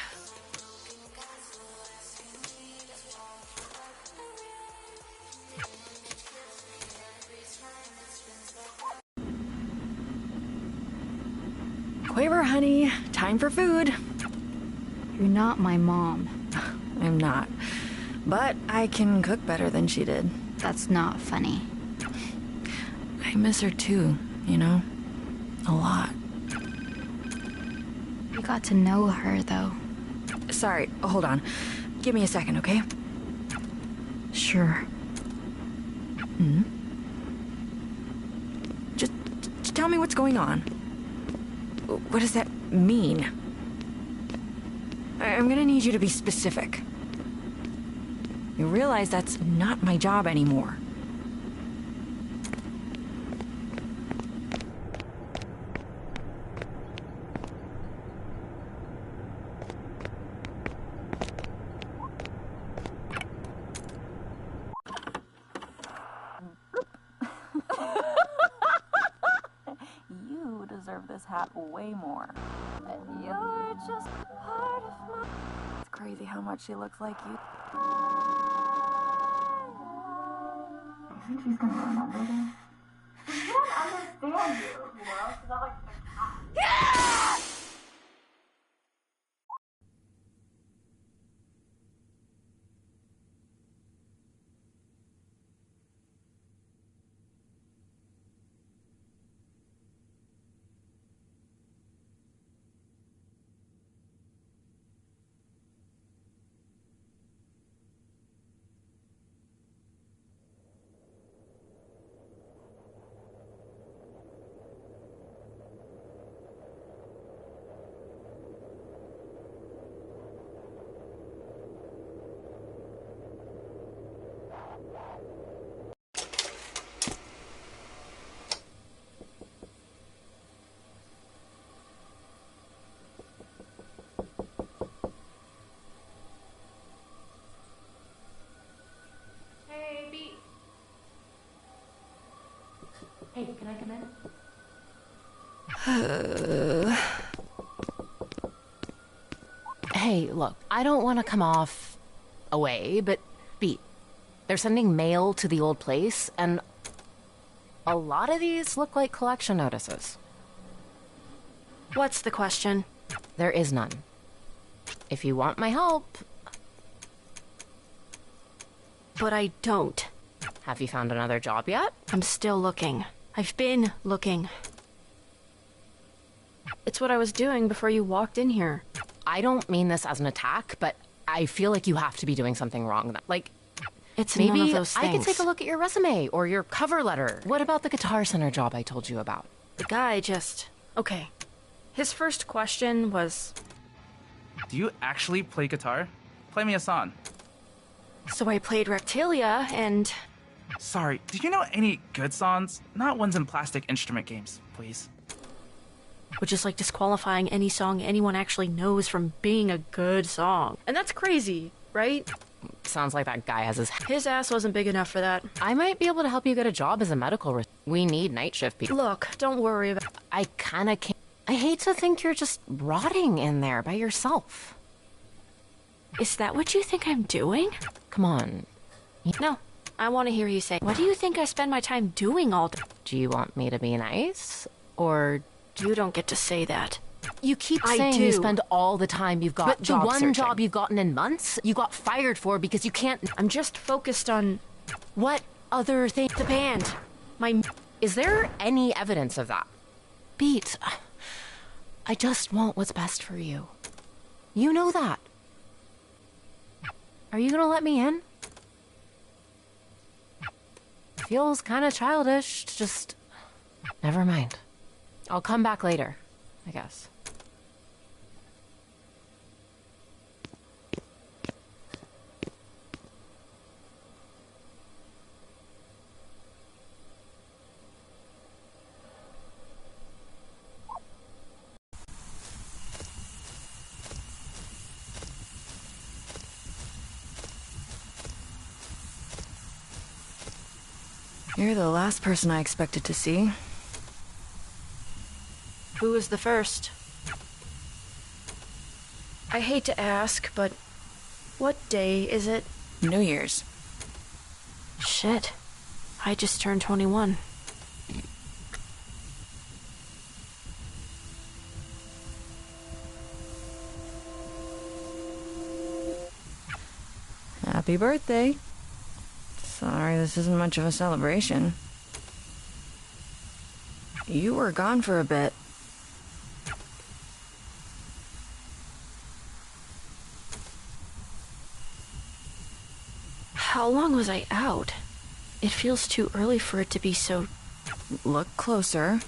Quaver, honey. Time for food. You're not my mom. I'm not. But I can cook better than she did. That's not funny. I miss her too, you know? A lot. You got to know her, though. Sorry, hold on. Give me a second, okay? Sure. Just tell me what's going on. What does that mean? I'm gonna need you to be specific. You realize that's not my job anymore. You deserve this hat way more. And you're just part of my... It's crazy how much she looks like you. I think she's gonna remember this. She doesn't understand you, She's not like the cat. Hey, can I come in? Hey, look, I don't want to come off away, but Beat, they're sending mail to the old place, and a lot of these look like collection notices. What's the question? There is none. If you want my help... But I don't. Have you found another job yet? I'm still looking. I've been looking. It's what I was doing before you walked in here. I don't mean this as an attack, but I feel like you have to be doing something wrong. Like, it's maybe none of those things. I could take a look at your resume or your cover letter. What about the Guitar Center job I told you about? The guy just... Okay. His first question was... Do you actually play guitar? Play me a song. So I played Rectilia, and... Sorry, do you know any good songs? Not ones in plastic instrument games, please. Which is like disqualifying any song anyone actually knows from being a good song. And that's crazy, right? Sounds like that guy has His ass wasn't big enough for that. I might be able to help you get a job as a medical We need night shift people. Look, don't worry about... I kinda can't... I hate to think you're just rotting in there by yourself. Is that what you think I'm doing? Come on. No. I want to hear you say, what do you think I spend my time doing all day? Do you want me to be nice? Or... You don't get to say that. You keep saying you spend all the time you've got. But the one job you've gotten in months, you got fired for because you can't... I'm just focused on... What other thing? The band. Is there any evidence of that? Beat, I just want what's best for you. You know that. Are you gonna let me in? Feels kind of childish, just... Never mind. I'll come back later, I guess. You're the last person I expected to see. Who was the first? I hate to ask, but what day is it? New Year's. Shit. I just turned 21. Happy birthday. Sorry, this isn't much of a celebration. You were gone for a bit. How long was I out? It feels too early for it to be so... Look closer.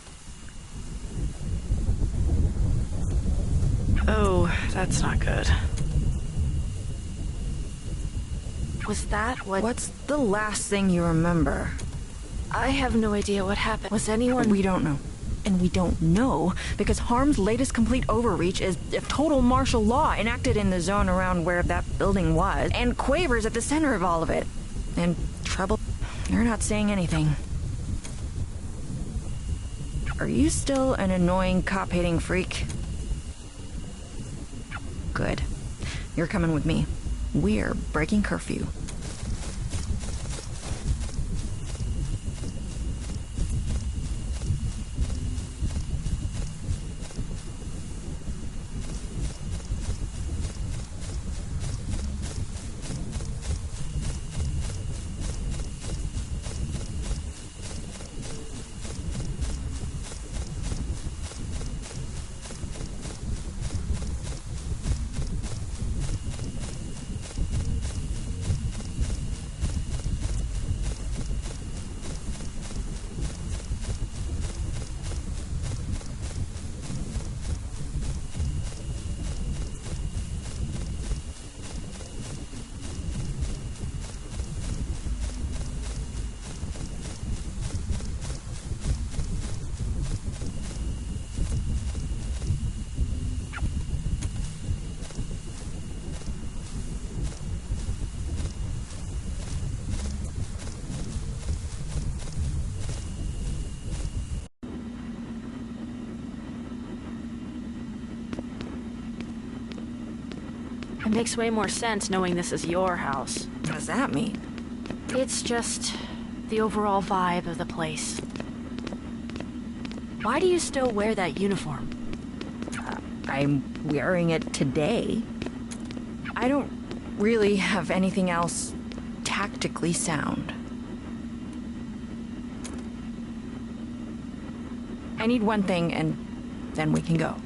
Oh, that's not good. Was that what... What's the last thing you remember? I have no idea what happened. Was anyone... We don't know. And we don't know because Harm's latest complete overreach is total martial law enacted in the zone around where that building was, and Quaver's at the center of all of it. And trouble... You're not saying anything. Are you still an annoying cop-hating freak? Good. You're coming with me. We're breaking curfew. It makes way more sense knowing this is your house. What does that mean? It's just the overall vibe of the place. Why do you still wear that uniform? I'm wearing it today. I don't really have anything else tactically sound. I need one thing and then we can go.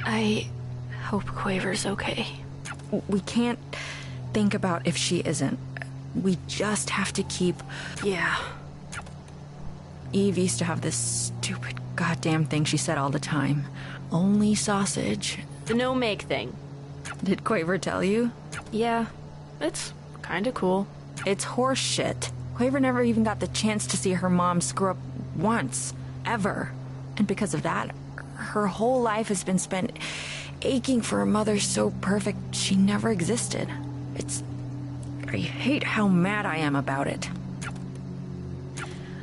I hope Quaver's okay. We can't think about if she isn't. We just have to keep... Yeah. Eve used to have this stupid goddamn thing she said all the time. Only sausage. The no-make thing. Did Quaver tell you? Yeah. It's kinda cool. It's horse shit. Quaver never even got the chance to see her mom screw up once. Ever. And because of that, her whole life has been spent aching for a mother so perfect she never existed. I hate how mad I am about it.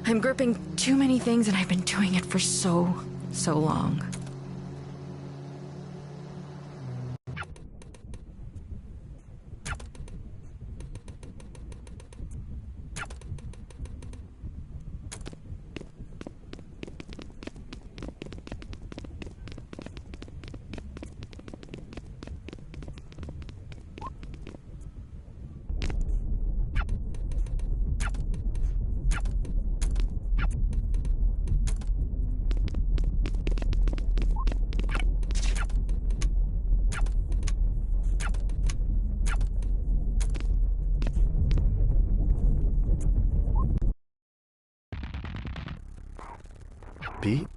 I'm gripping too many things and I've been doing it for so long. Pete?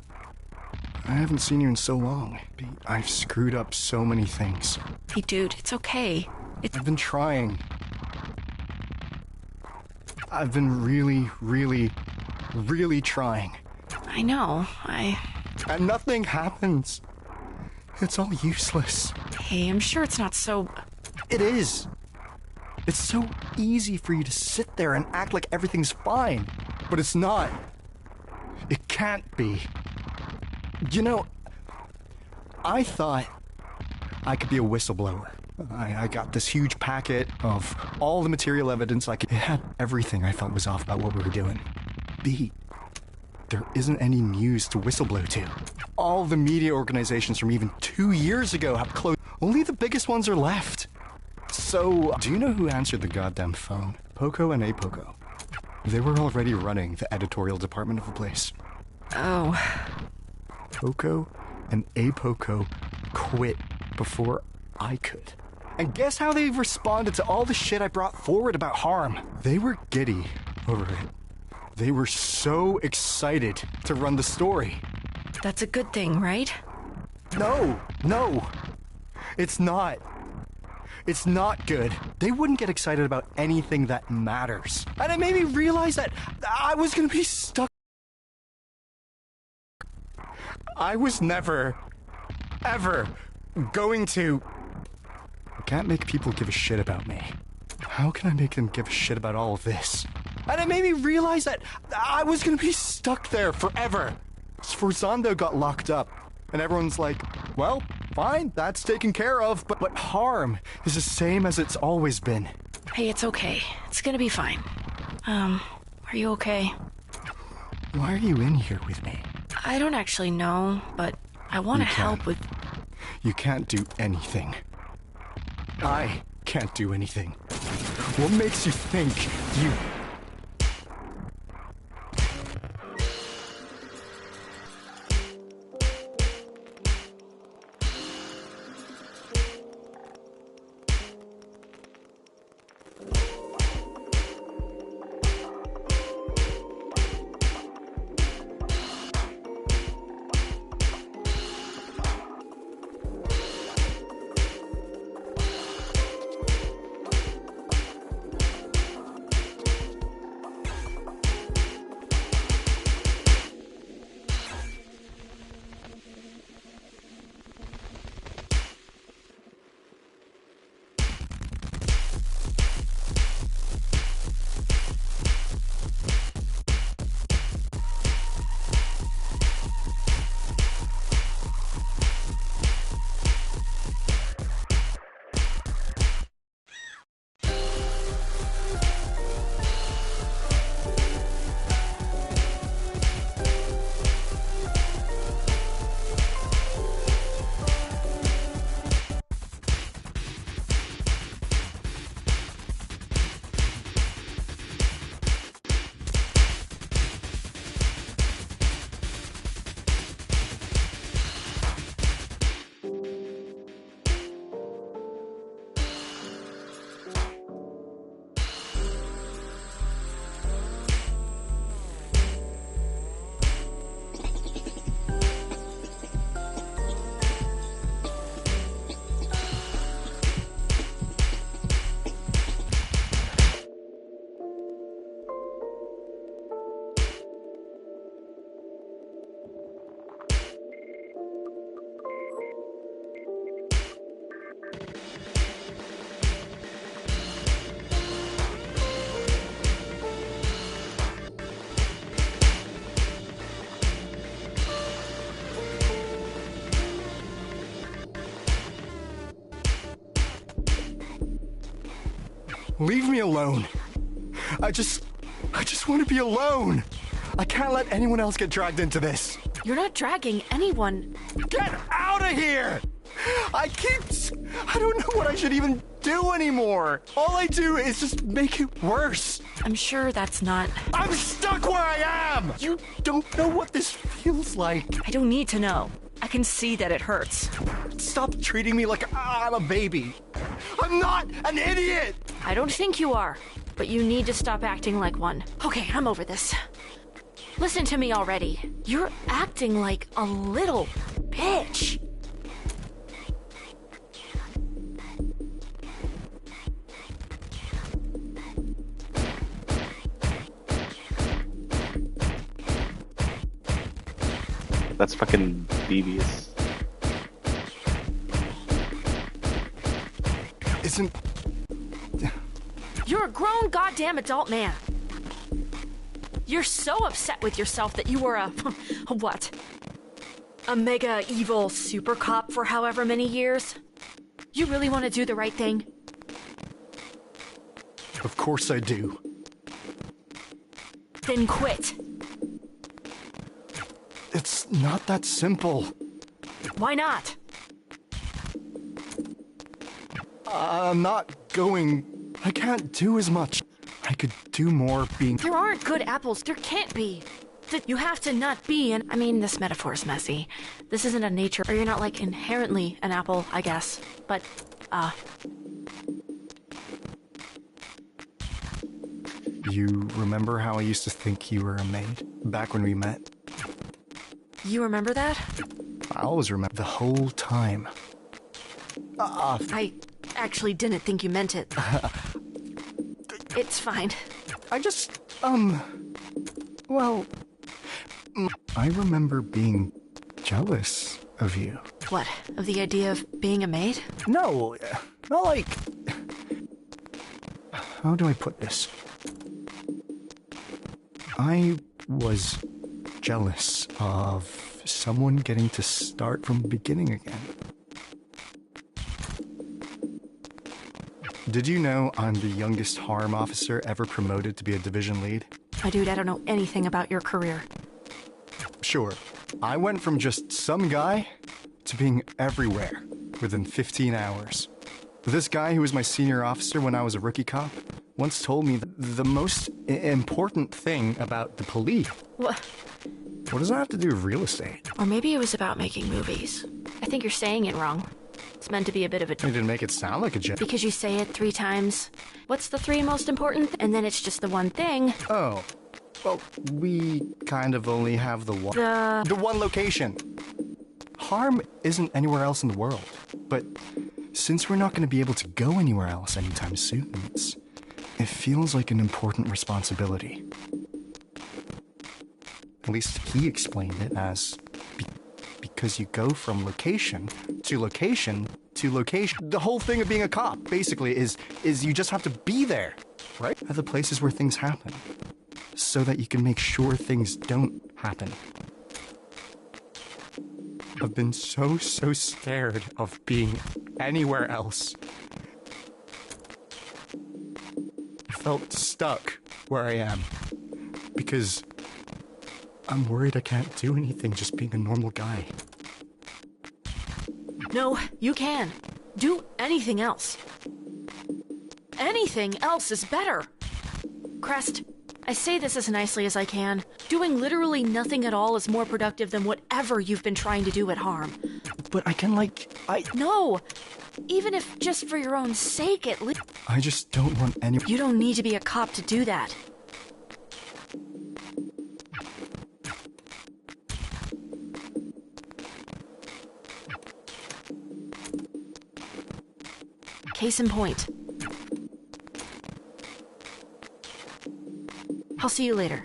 I haven't seen you in so long. I've screwed up so many things. Hey, dude, it's okay. I've been trying. I've been really, really, really trying. I know, And nothing happens. It's all useless. Hey, I'm sure it's not so... It is. It's so easy for you to sit there and act like everything's fine. But it's not. It can't be. You know, I thought I could be a whistleblower. I got this huge packet of all the material evidence I could. It had everything I thought was off about what we were doing. B, there isn't any news to whistleblow to. All the media organizations from even 2 years ago have closed. Only the biggest ones are left. So, do you know who answered the goddamn phone? Poco and Apoco. They were already running the editorial department of the place. Oh. Poco and Apoco quit before I could. And guess how they responded to all the shit I brought forward about Harm? They were giddy over it. They were so excited to run the story. That's a good thing, right? No. It's not. It's not good. They wouldn't get excited about anything that matters. And it made me realize that I was gonna be stuck. I was never, ever going to... I can't make people give a shit about me. How can I make them give a shit about all of this? And it made me realize that I was gonna be stuck there forever. Sforzando got locked up, and everyone's like, well, fine, that's taken care of, but Harm is the same as it's always been. Hey, it's okay. It's gonna be fine. Are you okay? Why are you in here with me? I don't actually know, but I want to help with... You can't do anything. I can't do anything. What makes you think you... Leave me alone. I just want to be alone. I can't let anyone else get dragged into this. You're not dragging anyone. Get out of here! I don't know what I should even do anymore. All I do is just make it worse. I'm sure that's not... I'm stuck where I am! You don't know what this feels like. I don't need to know. I can see that it hurts. Stop treating me like I'm a baby. I'm not an idiot! I don't think you are, but you need to stop acting like one. Okay, I'm over this. Listen to me already. You're acting like a little bitch. That's fucking devious. Isn't... You're a grown goddamn adult man. You're so upset with yourself that you were a what? A mega evil super cop for however many years? You really want to do the right thing? Of course I do. Then quit. It's not that simple. Why not? I'm not going... I can't do as much. I could do more being... There aren't good apples. There can't be. You have to not be an... I mean, this metaphor is messy. This isn't a nature, or you're not, like, inherently an apple, I guess. But, You remember how I used to think you were a maid? Back when we met? You remember that? I always remember the whole time. I actually didn't think you meant it. It's fine. I just, well... I remember being jealous of you. What, of the idea of being a maid? No, not like... How do I put this? I was jealous of someone getting to start from the beginning again. Did you know I'm the youngest harm officer ever promoted to be a division lead? Dude, I don't know anything about your career. Sure. I went from just some guy to being everywhere within 15 hours. This guy who was my senior officer when I was a rookie cop once told me the most important thing about the police. What? What does that have to do with real estate? Or maybe it was about making movies. I think you're saying it wrong. It's meant to be a bit of a... You didn't make it sound like a joke. Because you say it 3 times. What's the 3 most important? And then it's just the one thing. Oh. Well, we kind of only have the one... The one location. Harm isn't anywhere else in the world. But since we're not going to be able to go anywhere else anytime soon, it feels like an important responsibility. At least he explained it as... because you go from location to location to location. The whole thing of being a cop, basically, is you just have to be there, right? At the places where things happen. So that you can make sure things don't happen. I've been so scared of being anywhere else. I felt stuck where I am. Because I'm worried I can't do anything just being a normal guy. No, you can. Do anything else. Anything else is better. Crest, I say this as nicely as I can. Doing literally nothing at all is more productive than whatever you've been trying to do at Harm. But I can, No! Even if just for your own sake, at least... I just don't want any... You don't need to be a cop to do that. Case in point. I'll see you later.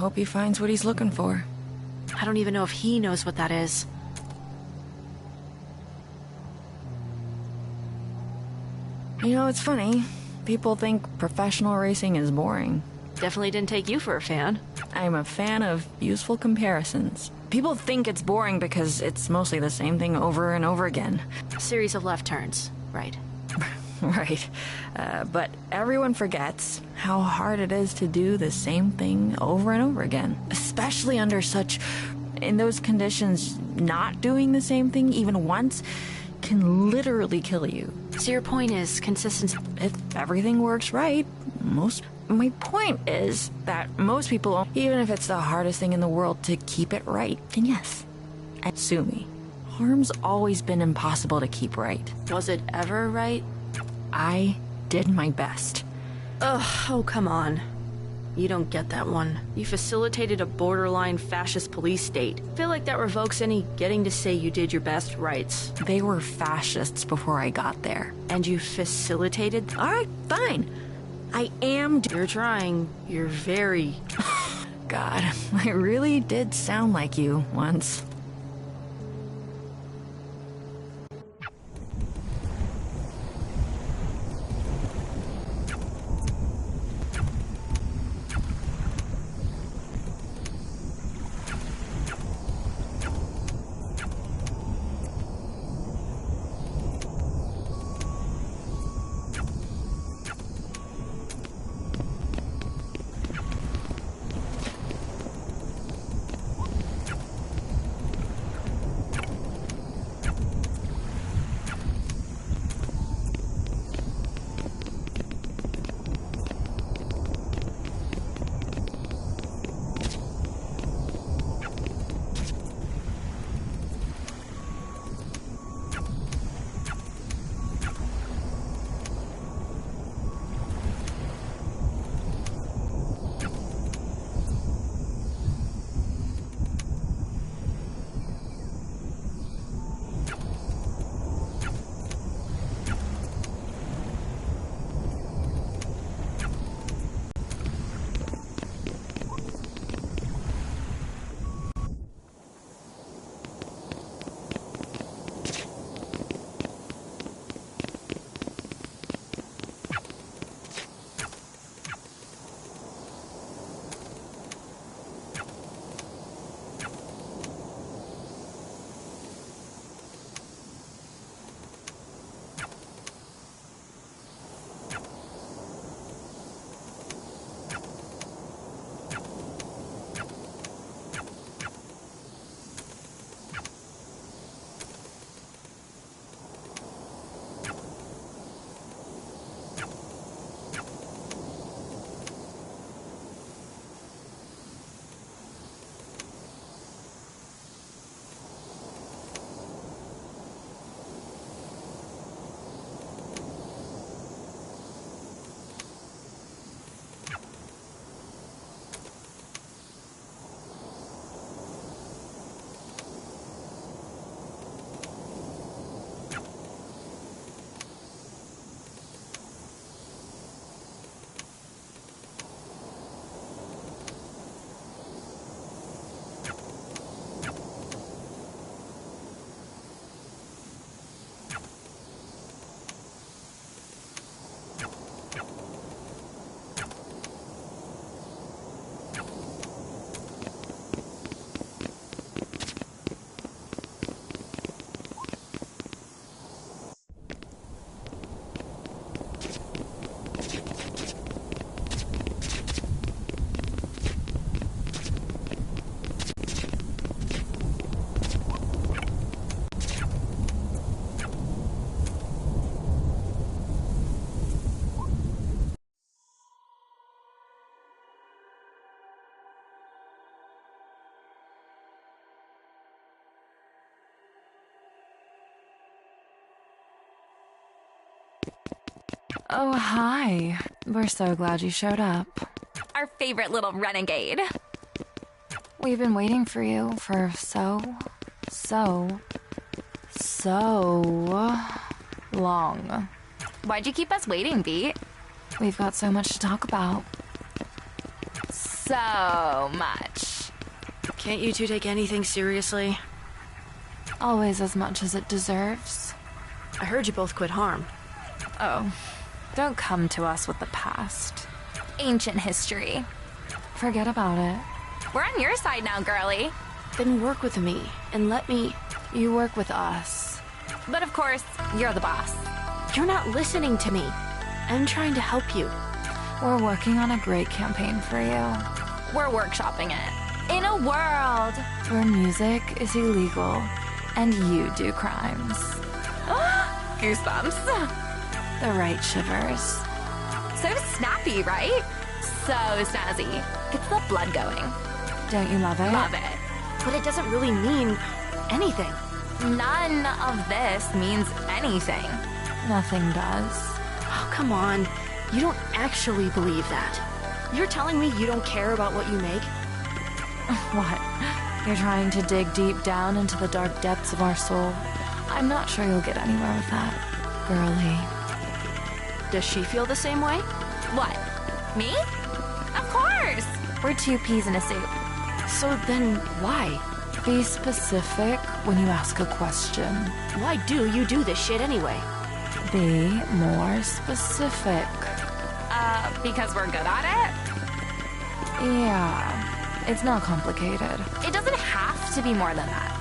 hope he finds what he's looking for. I don't even know if he knows what that is. You know, it's funny. People think professional racing is boring. Definitely didn't take you for a fan. I'm a fan of useful comparisons. People think it's boring because it's mostly the same thing over and over again. A series of left turns, right? Right. But everyone forgets how hard it is to do the same thing over and over again. Especially under in those conditions, not doing the same thing even once can literally kill you. So your point is consistency. If everything works right, my point is that most people, even if it's the hardest thing in the world to keep it right, then yes, sue me. Harm's always been impossible to keep right. Was it ever right? I did my best. Ugh, oh come on. You don't get that one. You facilitated a borderline fascist police state. I feel like that revokes any getting to say you did your best rights. They were fascists before I got there. And you facilitated? Alright, fine. I am. You're trying. You're very. God, I really did sound like you once. Oh, hi. We're so glad you showed up. Our favorite little renegade. We've been waiting for you for so long. Why'd you keep us waiting, Beat? We've got so much to talk about. So so much. Can't you two take anything seriously? Always as much as it deserves. I heard you both quit harm. Oh, don't come to us with the past. Ancient history. Forget about it. We're on your side now, girlie. Then work with me and let me... You work with us. But of course, you're the boss. You're not listening to me. I'm trying to help you. We're working on a great campaign for you. We're workshopping it. In a world where music is illegal and you do crimes. Goosebumps. The right shivers. So snappy, right? So snazzy. Gets the blood going. Don't you love it? Love it. But it doesn't really mean anything. None of this means anything. Nothing does. Oh, come on. You don't actually believe that. You're telling me you don't care about what you make? What? You're trying to dig deep down into the dark depths of our soul? I'm not sure you'll get anywhere with that, girlie. Does she feel the same way? What? Me? Of course! We're two peas in a soup. So then why? Be specific when you ask a question. Why do you do this shit anyway? Be more specific. Because we're good at it? Yeah, it's not complicated. It doesn't have to be more than that.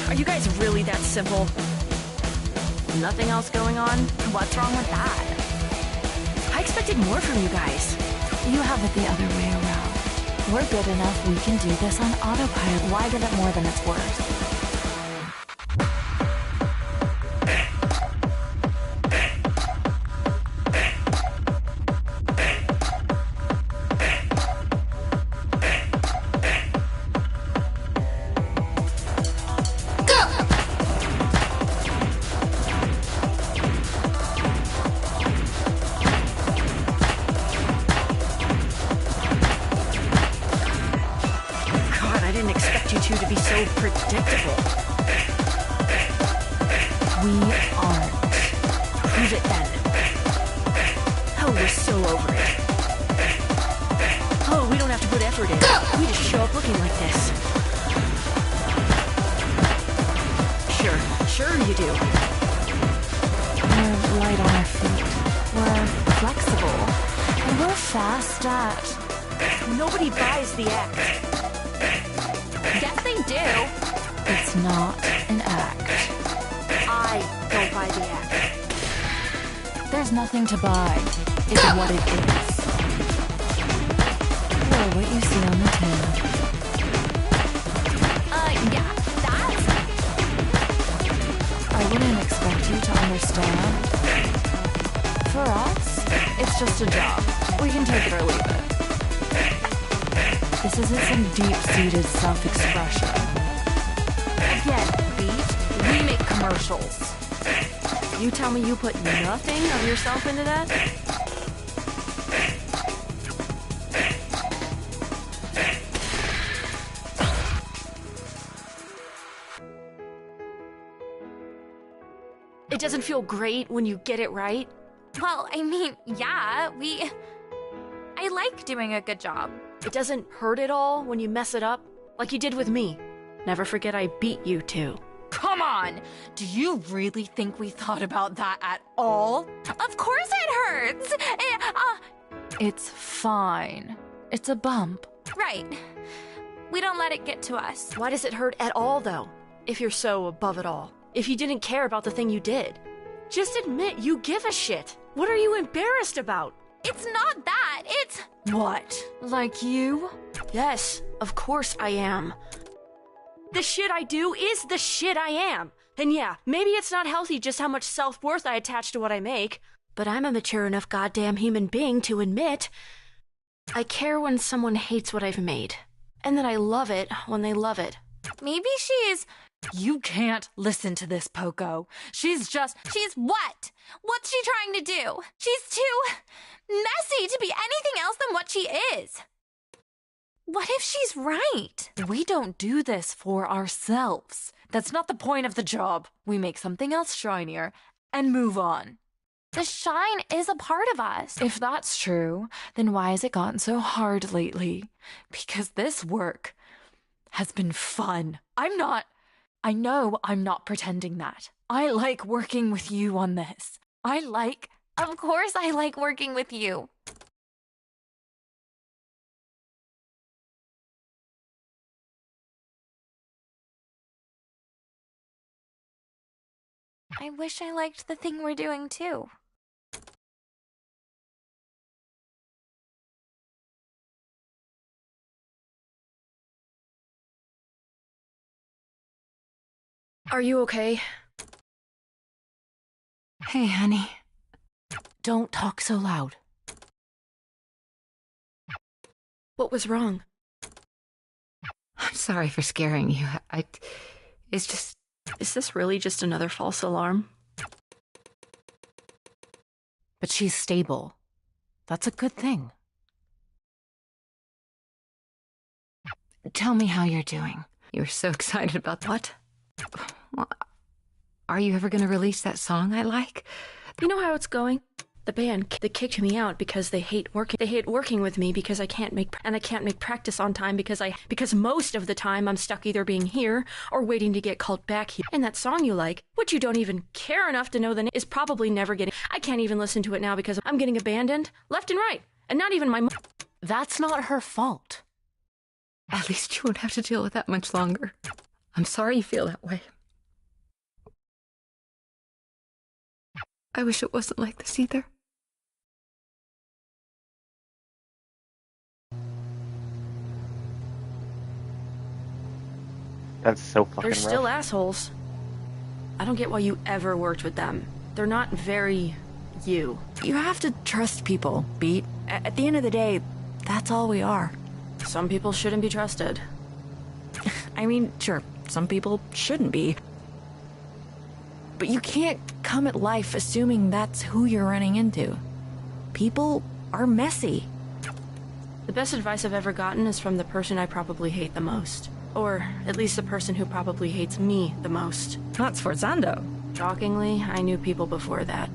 Are you guys really that simple? Nothing else going on? What's wrong with that? I expected more from you guys. You have it the other way around. We're good enough, we can do this on autopilot. Why give it more than it's worth? Predictable. We aren't. Prove it then. Oh, we're so over it. Oh, we don't have to put effort in. We just show up looking like this. Sure you do. We're light on our feet. We're flexible. And we're fast at... Nobody buys the act. Yes, they do. It's not an act. I don't buy the act. There's nothing to buy. It's what it is. Or what you see on the tin. Yeah, that's... I wouldn't expect you to understand. For us, it's just a job. We can take it or leave it. This isn't some deep-seated self-expression. Again, beat, we make commercials. You tell me you put nothing of yourself into that? It doesn't feel great when you get it right? Well, I mean, yeah, I like doing a good job. It doesn't hurt at all when you mess it up, like you did with me. Never forget I beat you too. Come on! Do you really think we thought about that at all? Of course it hurts! It's fine. It's a bump. Right. We don't let it get to us. Why does it hurt at all, though? If you're so above it all. If you didn't care about the thing you did. Just admit you give a shit. What are you embarrassed about? It's not that. It's... What? Like you? Yes, of course I am. The shit I do is the shit I am. And yeah, maybe it's not healthy just how much self-worth I attach to what I make, but I'm a mature enough goddamn human being to admit I care when someone hates what I've made, and that I love it when they love it. Maybe she's... You can't listen to this, Poco. She's what? What's she trying to do? She's too messy to be anything else than what she is. What if she's right? We don't do this for ourselves. That's not the point of the job. We make something else shinier and move on. The shine is a part of us. If that's true, then why has it gotten so hard lately? Because this work has been fun. I know I'm not pretending that. I like working with you on this. Of course I like working with you. I wish I liked the thing we're doing too. Are you okay? Hey, honey. Don't talk so loud. What was wrong? I'm sorry for scaring you. It's just... Is this really just another false alarm? But she's stable. That's a good thing. Tell me how you're doing. You were so excited about what? Are you ever going to release that song I like? You know how it's going? The band, they kicked me out because they hate working. They hate working with me because I can't make practice on time because most of the time I'm stuck either being here or waiting to get called back here. And that song you like, which you don't even care enough to know the name, is probably never getting. I can't even listen to it now because I'm getting abandoned left and right, and not even my. That's not her fault. At least you won't have to deal with that much longer. I'm sorry you feel that way. I wish it wasn't like this either. That's so fucking They're still rough. assholes. I don't get why you ever worked with them. They're not very you. You have to trust people, Beat. At the end of the day, that's all we are. Some people shouldn't be trusted. I mean, sure, some people shouldn't be. But you can't come at life assuming that's who you're running into. People are messy. The best advice I've ever gotten is from the person I probably hate the most. Or at least the person who probably hates me the most. Not Sforzando. Shockingly, I knew people before that.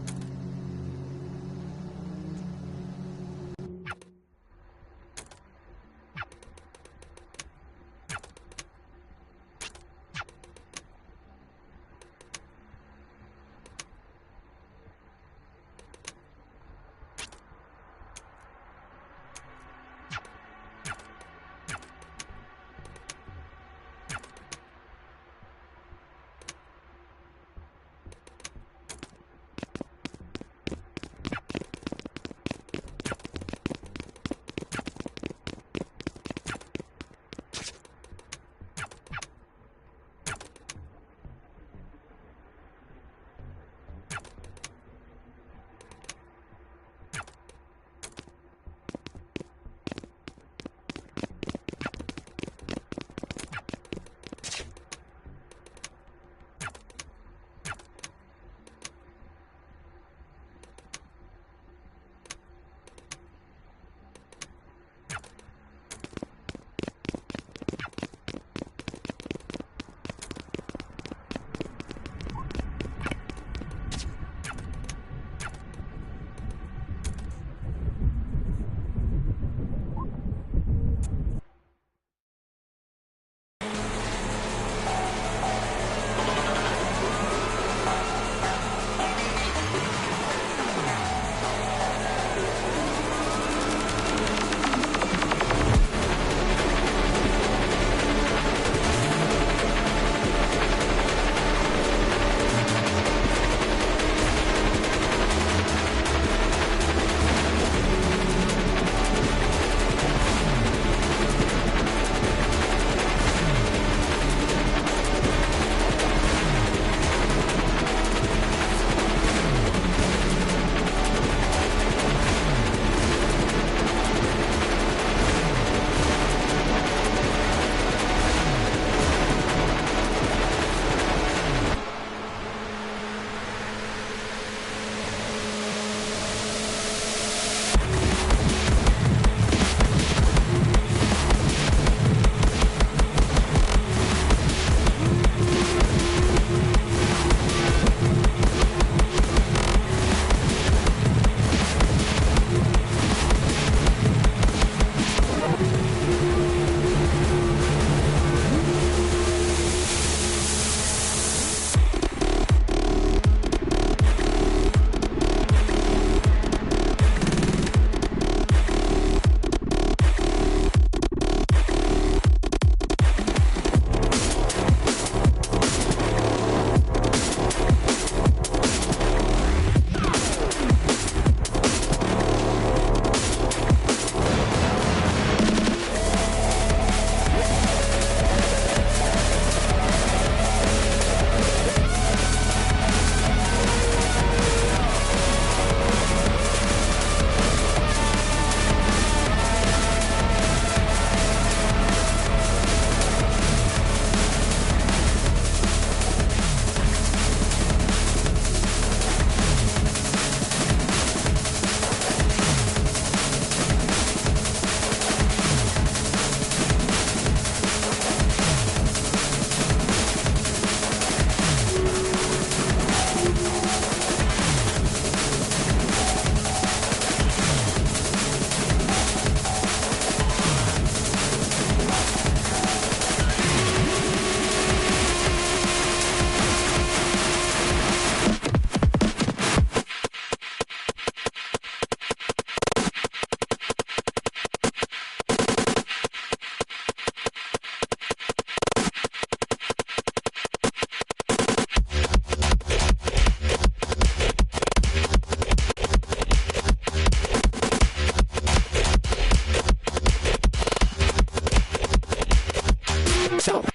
works out.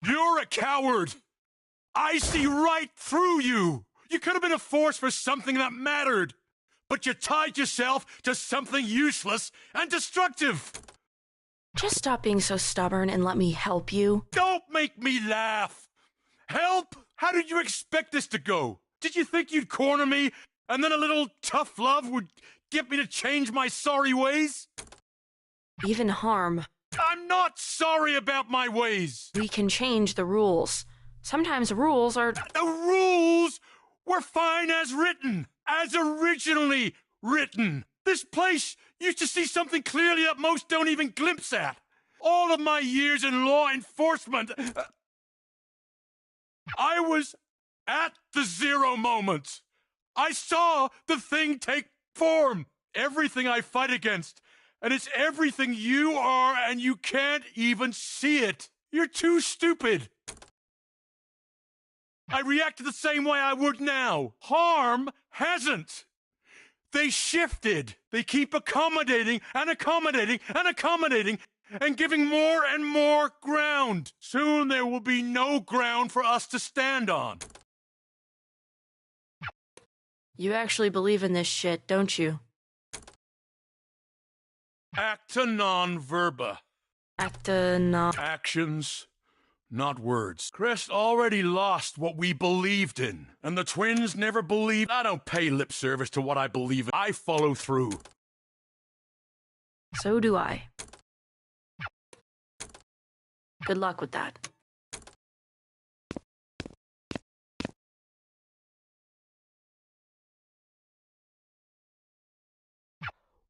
You're a coward! I see right through you! You could have been a force for something that mattered, but you tied yourself to something useless and destructive! Just stop being so stubborn and let me help you. Don't make me laugh! Help? How did you expect this to go? Did you think you'd corner me, and then a little tough love would get me to change my sorry ways? Even Harm. I'm not sorry about my ways! We can change the rules. Sometimes rules are... The rules were fine as written, as originally written. This place used to see something clearly that most don't even glimpse at. All of my years in law enforcement, I was at the zero moment. I saw the thing take form. Everything I fight against. And it's everything you are, and you can't even see it. You're too stupid. I reacted the same way I would now. Harm hasn't. They shifted. They keep accommodating and accommodating and accommodating and giving more and more ground. Soon there will be no ground for us to stand on. You actually believe in this shit, don't you? Acta non verba. Acta non... Actions, not words. Crest already lost what we believed in. And the twins never believed. I don't pay lip service to what I believe in. I follow through. So do I. Good luck with that.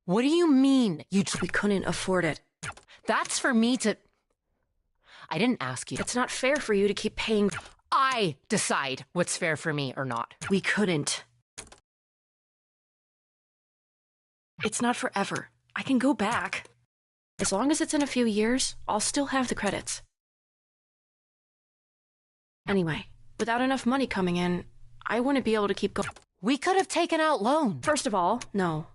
What do you mean? We couldn't afford it. That's for me to... I didn't ask you. It's not fair for you to keep paying... I decide what's fair for me or not. We couldn't. It's not forever. I can go back. As long as it's in a few years, I'll still have the credits. Anyway, without enough money coming in, I wouldn't be able to keep going. We could have taken out loans. First of all, no.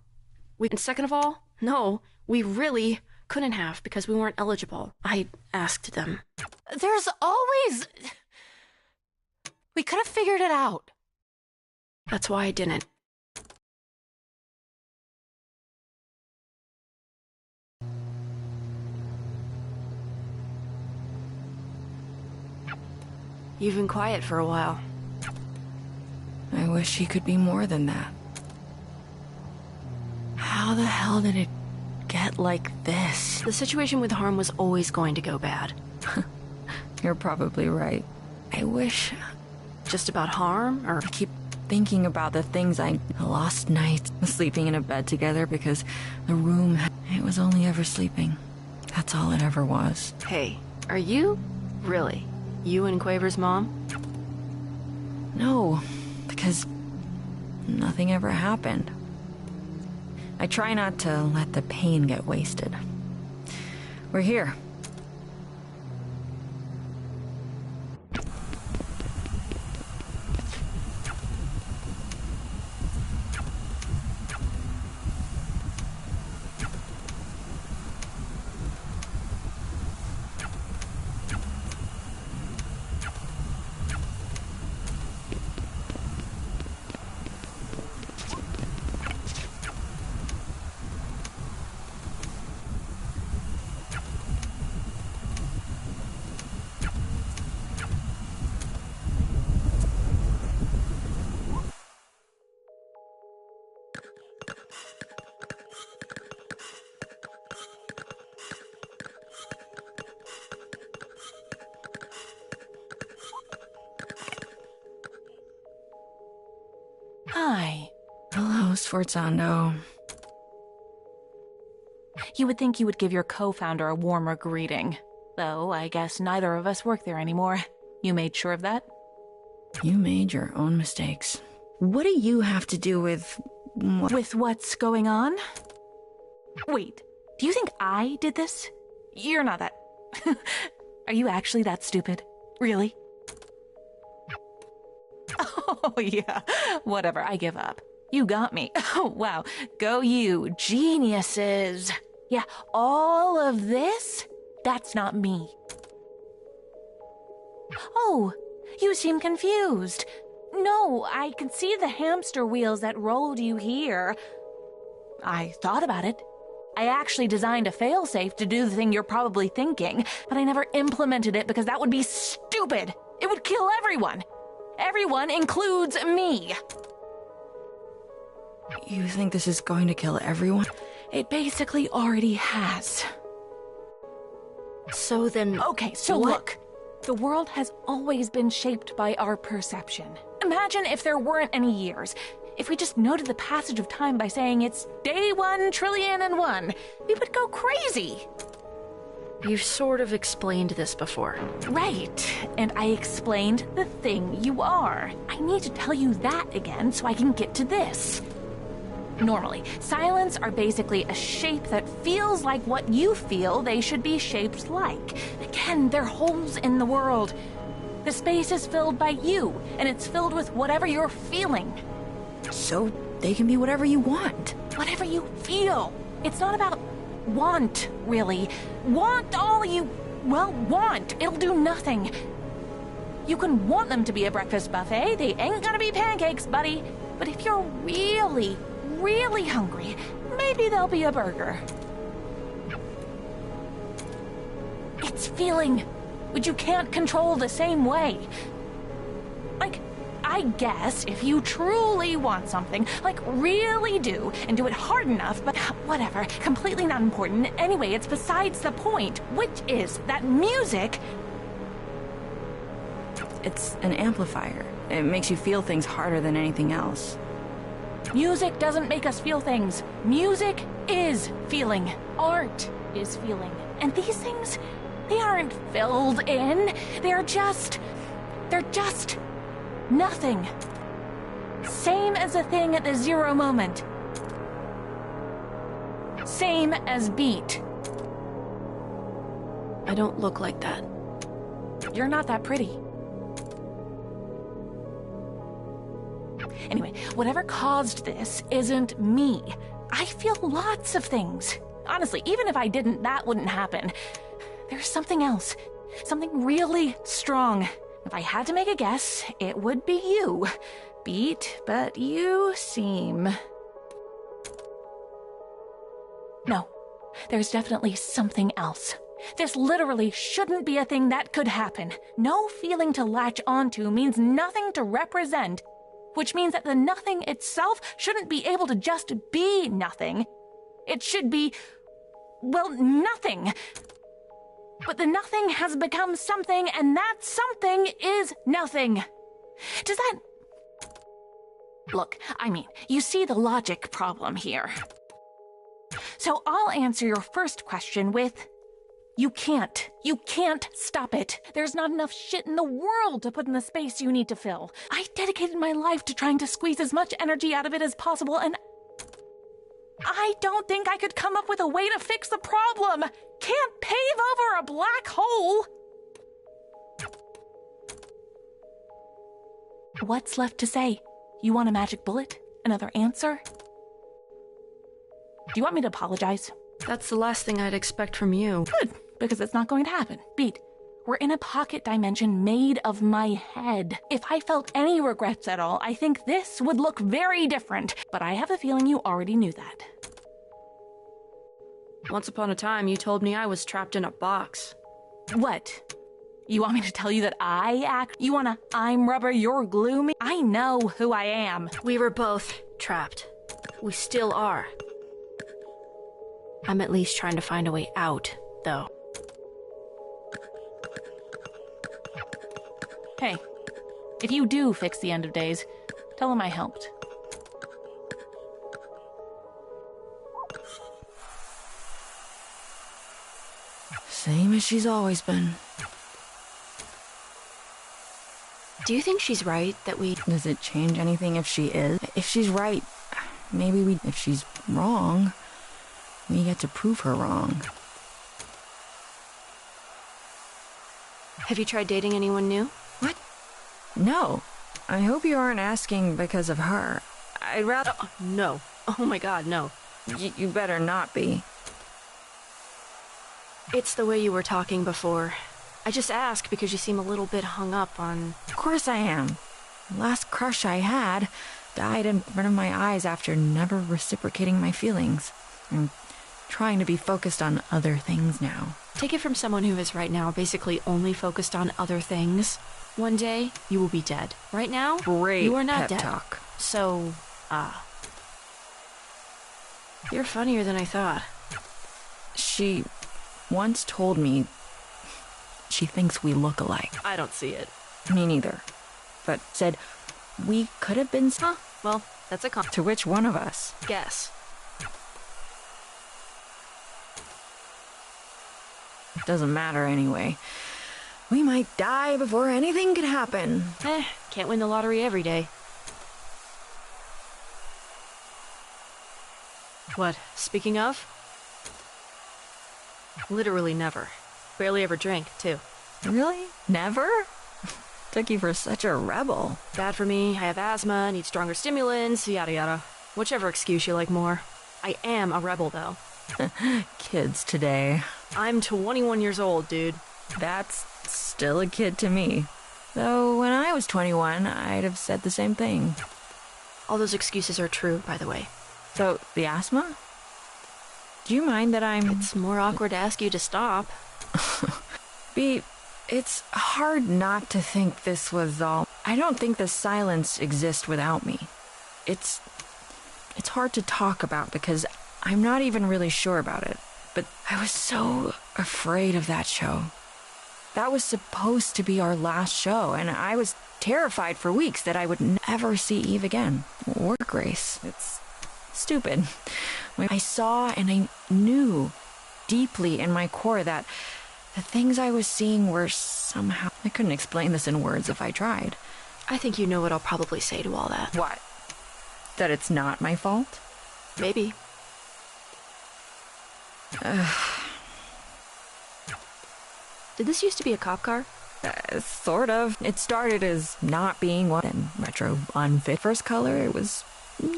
And second of all, no, we really couldn't have because we weren't eligible. I asked them. There's always... We could have figured it out. That's why I didn't. You've been quiet for a while. I wish he could be more than that. How the hell did it get like this? The situation with Harm was always going to go bad. You're probably right. I wish... Just about Harm, or... I keep thinking about the things I lost nights, sleeping in a bed together because the room, it was only ever sleeping. That's all it ever was. Hey, are you? Really? You and Quaver's mom? No, because nothing ever happened. I try not to let the pain get wasted. We're here. Hi. Hello, Sforzando. You would think you would give your co-founder a warmer greeting. Though, I guess neither of us work there anymore. You made sure of that? You made your own mistakes. What do you have to do with... With what's going on? Wait, do you think I did this? You're not that... Are you actually that stupid? Really? Oh, yeah. Whatever, I give up. You got me. Oh, wow. Go you, geniuses. Yeah, all of this? That's not me. Oh, you seem confused. No, I can see the hamster wheels that rolled you here. I thought about it. I actually designed a failsafe to do the thing you're probably thinking, but I never implemented it because that would be stupid. It would kill everyone. Everyone includes me. You think this is going to kill everyone? It basically already has. So then... Okay, so look. The world has always been shaped by our perception. Imagine if there weren't any years. If we just noted the passage of time by saying it's day 1,000,000,001, we would go crazy. You've sort of explained this before. Right, and I explained the thing you are. I need to tell you that again so I can get to this. Normally, silence are basically a shape that feels like what you feel they should be shaped like. Again, they're holes in the world. The space is filled by you, and it's filled with whatever you're feeling. So they can be whatever you want. Whatever you feel. It's not about want, really. Want all you, well, want. It'll do nothing. You can want them to be a breakfast buffet. They ain't gonna be pancakes, buddy. But if you're really hungry, maybe they'll be a burger. It's feeling, which you can't control the same way. Like, I guess if you truly want something, like really do, and do it hard enough, but whatever, completely not important. Anyway, it's besides the point, which is that music... It's an amplifier. It makes you feel things harder than anything else. Music doesn't make us feel things. Music is feeling. Art is feeling. And these things, they aren't filled in. They're just nothing. Same as a thing at the zero moment. Same as beat. I don't look like that. You're not that pretty. Anyway, whatever caused this isn't me. I feel lots of things. Honestly, even if I didn't, that wouldn't happen. There's something else. Something really strong. If I had to make a guess, it would be you. Beat, but you seem... No, there's definitely something else. This literally shouldn't be a thing that could happen. No feeling to latch onto means nothing to represent, which means that the nothing itself shouldn't be able to just be nothing. It should be, well, nothing. But the nothing has become something, and that something is nothing. Does that... Look, I mean, you see the logic problem here. So I'll answer your first question with... You can't stop it. There's not enough shit in the world to put in the space you need to fill. I dedicated my life to trying to squeeze as much energy out of it as possible, and I don't think I could come up with a way to fix the problem. Can't pave over a black hole. What's left to say? You want a magic bullet? Another answer? Do you want me to apologize? That's the last thing I'd expect from you. Good, because it's not going to happen. Beat, we're in a pocket dimension made of my head. If I felt any regrets at all, I think this would look very different. But I have a feeling you already knew that. Once upon a time, you told me I was trapped in a box. What? You want me to tell you that I act? You wanna I'm rubber, you're glue me? I know who I am. We were both trapped. We still are. I'm at least trying to find a way out, though. Hey, if you do fix the end of days, tell them I helped. Same as she's always been. Do you think she's right that we... Does it change anything if she is? If she's right, maybe we... If she's wrong, we get to prove her wrong. Have you tried dating anyone new? What? No. I hope you aren't asking because of her. I'd rather... No. Oh my god, no. You better not be. It's the way you were talking before. I just ask because you seem a little bit hung up on... Of course I am. The last crush I had died in front of my eyes after never reciprocating my feelings. I'm trying to be focused on other things now. Take it from someone who is right now basically only focused on other things. One day, you will be dead. Right now, Great you are not pep dead. talk. So, you're funnier than I thought. She once told me she thinks we look alike. I don't see it. Me neither. But said we could have been... Huh? Well, that's a To which one of us? guess. It doesn't matter anyway. We might die before anything could happen. Can't win the lottery every day. What, speaking of? Literally never. Barely ever drank, too. Really? Never? Took you for such a rebel. Bad for me, I have asthma, need stronger stimulants, yada yada. Whichever excuse you like more. I am a rebel, though. Kids today. I'm 21 years old, dude. That's still a kid to me. Though when I was 21, I'd have said the same thing. All those excuses are true, by the way. So, the asthma? Do you mind that I'm... It's more awkward to ask you to stop. B, it's hard not to think this was all... I don't think the silence exists without me. It's hard to talk about because I'm not even really sure about it. But I was so afraid of that show. That was supposed to be our last show, and I was terrified for weeks that I would never see Eve again. Or Grace. It's stupid. I saw and I knew deeply in my core that the things I was seeing were somehow... I couldn't explain this in words if I tried. I think you know what I'll probably say to all that. What? That it's not my fault? Maybe. Did this used to be a cop car? Sort of. It started as not being one, and retro unfit. First color, it was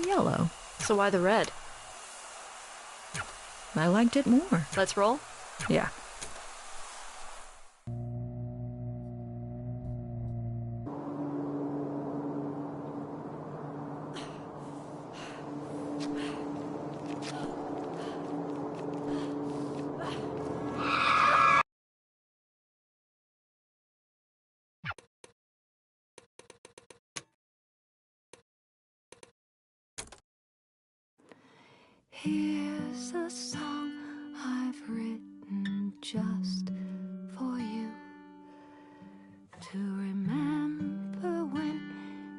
yellow. So why the red? I liked it more. Let's roll? Yeah. Here's a song I've written just for you, to remember when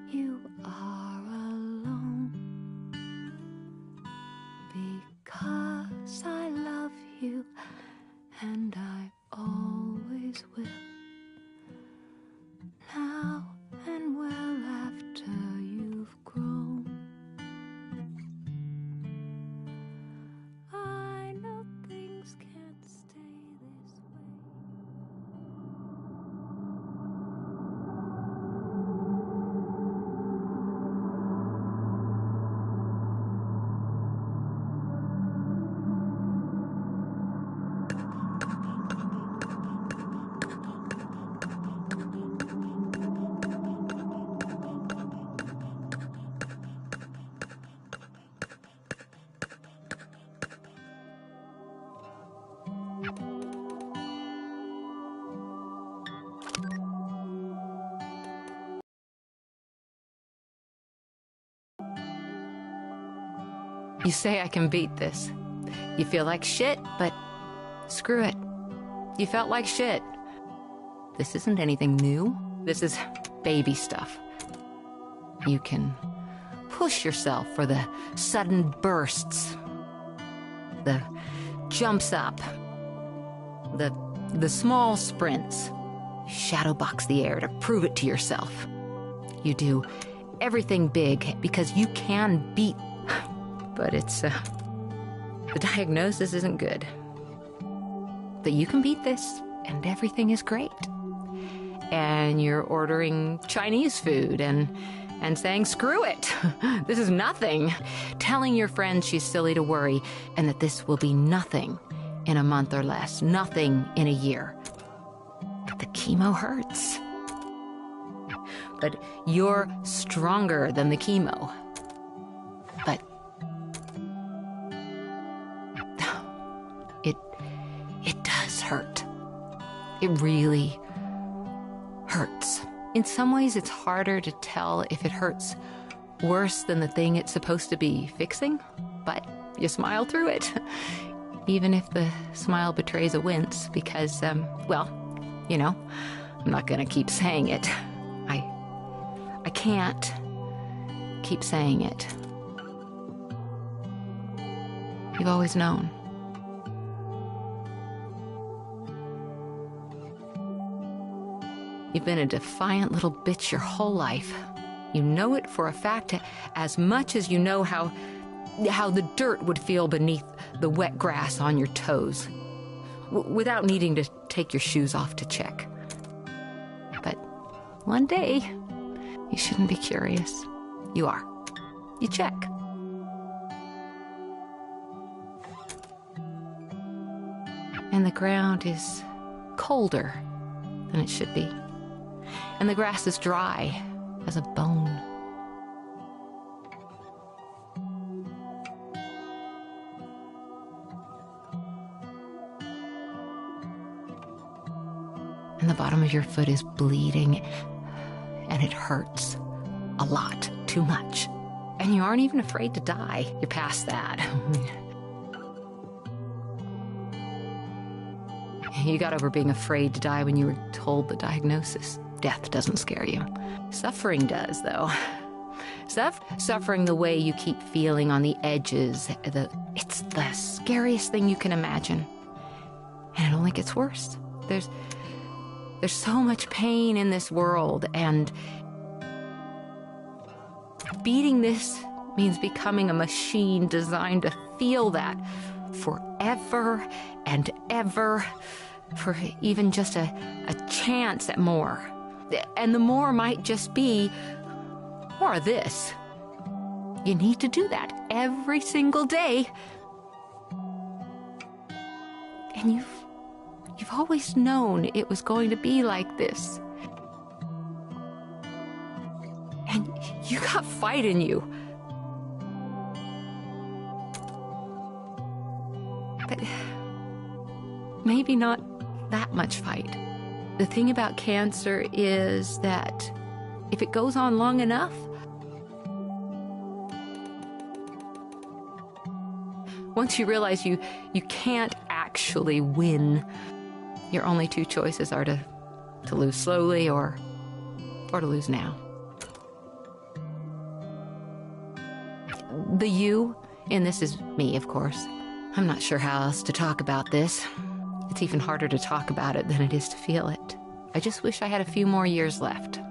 you are alone, because I love you and I always will, now and well after you've grown. I know things can't stay this way. You say I can beat this. You feel like shit, but screw it. You felt like shit. This isn't anything new. This is baby stuff. You can push yourself for the sudden bursts, the jumps up, the The small sprints. Shadowbox the air to prove it to yourself. You do everything big because you can beat... But it's, the diagnosis isn't good. But you can beat this, and everything is great. And you're ordering Chinese food and saying, screw it, this is nothing. Telling your friends she's silly to worry and that this will be nothing in a month or less, nothing in a year. But the chemo hurts. But you're stronger than the chemo. But it does hurt. It really hurts. In some ways, it's harder to tell if it hurts worse than the thing it's supposed to be fixing, but you smile through it. Even if the smile betrays a wince, because, well, you know, I'm not gonna keep saying it. I can't keep saying it. You've always known. You've been a defiant little bitch your whole life. You know it for a fact as much as you know how the dirt would feel beneath the wet grass on your toes, without needing to take your shoes off to check. But one day, you shouldn't be curious. You are. You check. And the ground is colder than it should be. And the grass is dry as a bone. And the bottom of your foot is bleeding, and it hurts a lot, too much. And you aren't even afraid to die. You're past that. You got over being afraid to die when you were told the diagnosis. Death doesn't scare you. Suffering does, though. Suffering the way you keep feeling on the edges, it's the scariest thing you can imagine. And it only gets worse. There's so much pain in this world, and beating this means becoming a machine designed to feel that forever and ever, for even just a chance at more. And the more might just be more of this. You need to do that every single day. And you've always known it was going to be like this. And you got fight in you. But maybe not that much fight. The thing about cancer is that if it goes on long enough, once you realize you can't actually win, your only two choices are to lose slowly or to lose now. The you in this is me, of course. I'm not sure how else to talk about this. It's even harder to talk about it than it is to feel it. I just wish I had a few more years left.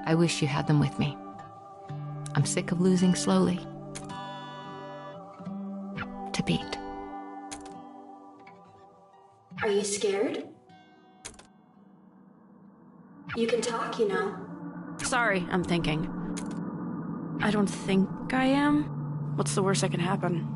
I wish you had them with me. I'm sick of losing slowly. To beat. Are you scared? You can talk, you know. Sorry, I'm thinking. I don't think I am. What's the worst that can happen?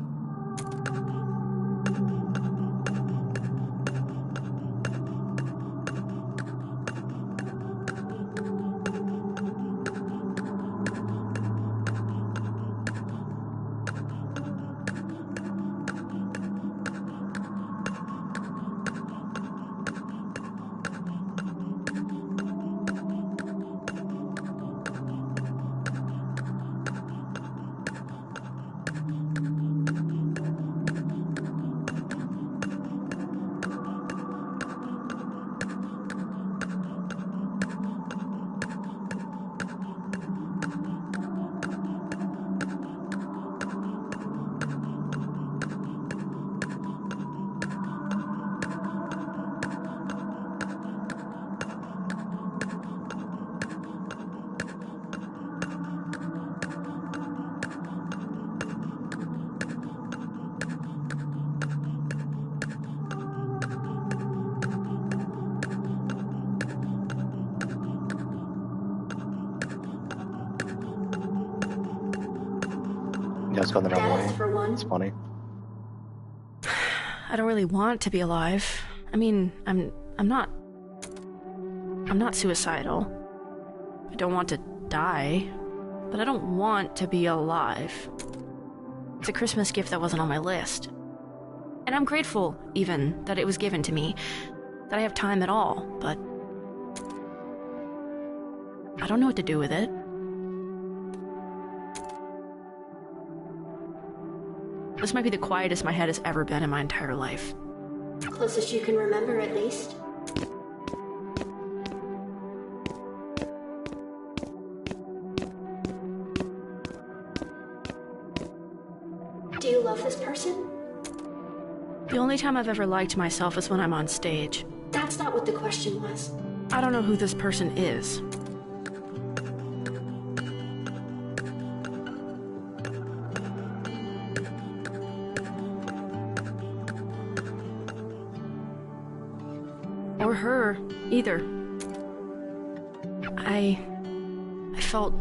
it's going the wrong way. Death, for one. It's funny. I don't really want to be alive. I mean, I'm not suicidal. I don't want to die, but I don't want to be alive. It's a Christmas gift that wasn't on my list. And I'm grateful, even, that it was given to me, that I have time at all, but I don't know what to do with it. This might be the quietest my head has ever been in my entire life. Closest you can remember, at least. Do you love this person? The only time I've ever liked myself is when I'm on stage. That's not what the question was. I don't know who this person is. Or her, either. I felt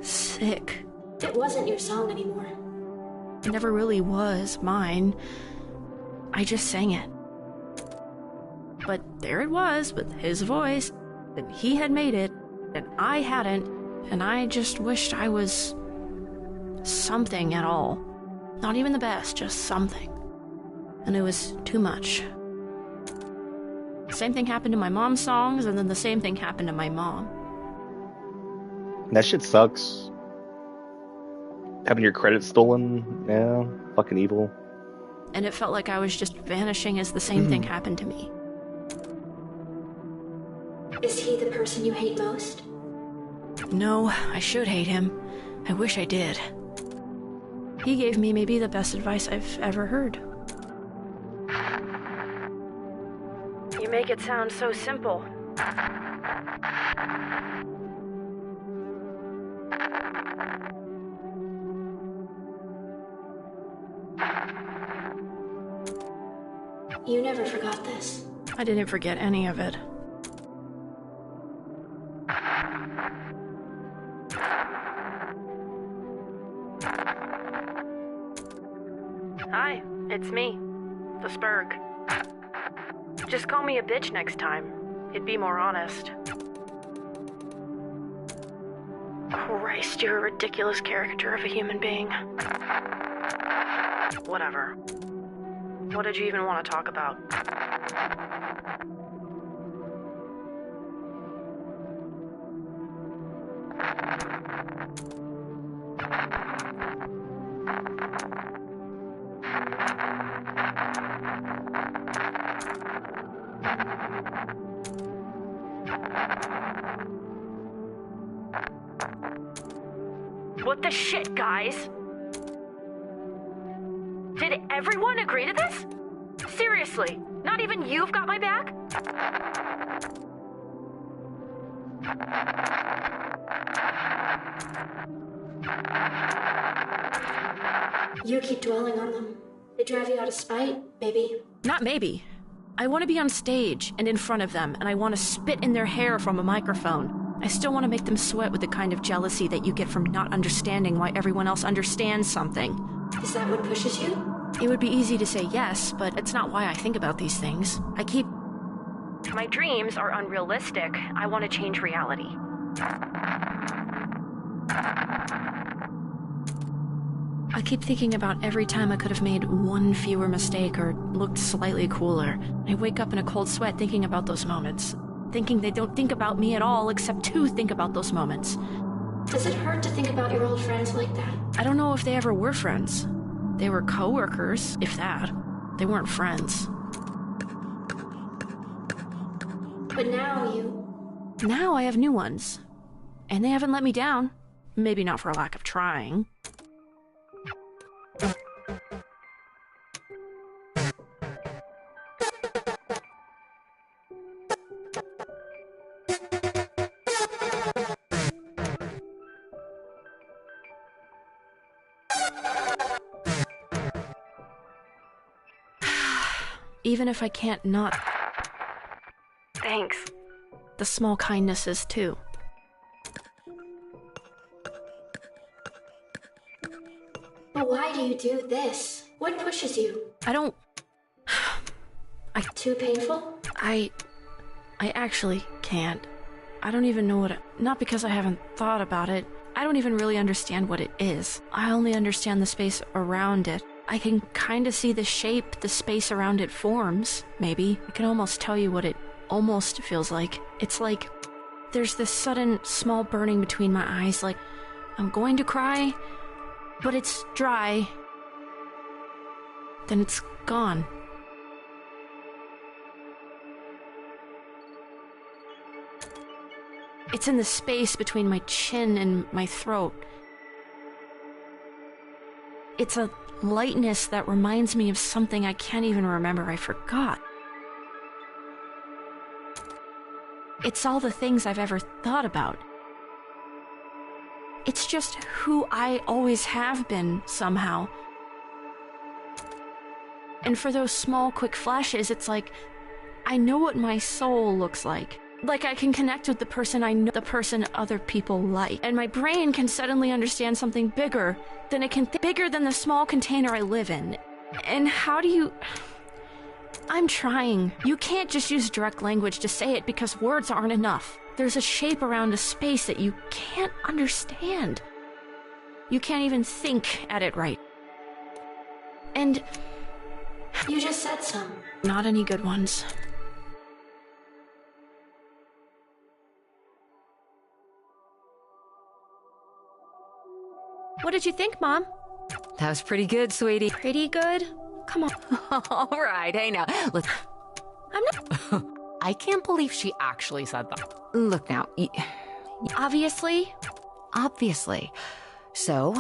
sick. It wasn't your song anymore. It never really was mine. I just sang it. But there it was, with his voice, and he had made it, and I hadn't, and I just wished I was something at all. Not even the best, just something. And it was too much. Same thing happened to my mom's songs, and then the same thing happened to my mom. That shit sucks. Having your credit stolen, yeah, fucking evil. And it felt like I was just vanishing as the same thing happened to me. Is he the person you hate most? No, I should hate him. I wish I did. He gave me maybe the best advice I've ever heard. You make it sound so simple. You never forgot this. I didn't forget any of it. Hi, it's me, the Spurg. Just call me a bitch next time. It'd be more honest. Christ, you're a ridiculous caricature of a human being. Whatever. What did you even want to talk about? What the shit, guys? Did everyone agree to this? Seriously, not even you've got my back? You keep dwelling on them. They drive you out of spite, maybe. Not maybe. I want to be on stage and in front of them, and I want to spit in their hair from a microphone. I still want to make them sweat with the kind of jealousy that you get from not understanding why everyone else understands something. Is that what pushes you? It would be easy to say yes, but it's not why I think about these things. My dreams are unrealistic. I want to change reality. I keep thinking about every time I could have made one fewer mistake or looked slightly cooler. I wake up in a cold sweat thinking about those moments. Thinking they don't think about me at all except to think about those moments. Does it hurt to think about your old friends like that? I don't know if they ever were friends. They were co-workers, if that. They weren't friends. But now Now I have new ones. And they haven't let me down. Maybe not for a lack of trying. Even if I can't not... Thanks. The small kindnesses, too. But why do you do this? What pushes you? I don't... Too painful? I actually can't. I don't even know what not because I haven't thought about it. I don't even really understand what it is. I only understand the space around it. I can kind of see the shape the space around it forms, maybe. I can almost tell you what it almost feels like. It's like there's this sudden small burning between my eyes, like I'm going to cry, but it's dry. Then it's gone. It's in the space between my chin and my throat. It's a lightness that reminds me of something I can't even remember. I forgot. It's all the things I've ever thought about. It's just who I always have been, somehow. And for those small, quick flashes, it's like I know what my soul looks like. Like I can connect with the person I know, the person other people like. And my brain can suddenly understand something bigger than bigger than the small container I live in. And how do you... I'm trying. You can't just use direct language to say it because words aren't enough. There's a shape around a space that you can't understand. You can't even think at it right. And... You just said some. Not any good ones. What did you think, Mom? That was pretty good, sweetie. Pretty good? Come on. All right, hey now. Look, I'm not... I can't believe she actually said that. Look now. Obviously? Obviously. So,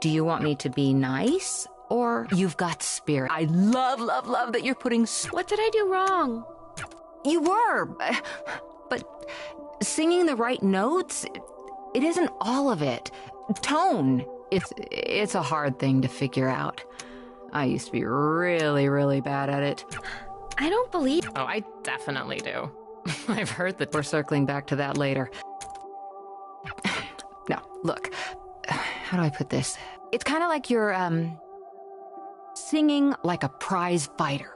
do you want me to be nice? Or you've got spirit? I love that you're putting... What did I do wrong? You were. But singing the right notes, it isn't all of it. Tone. It's a hard thing to figure out. I used to be really, really bad at it. I don't believe... Oh, I definitely do. I've heard that. We're circling back to that later. Now, look. How do I put this? It's kind of like you're, singing like a prize fighter.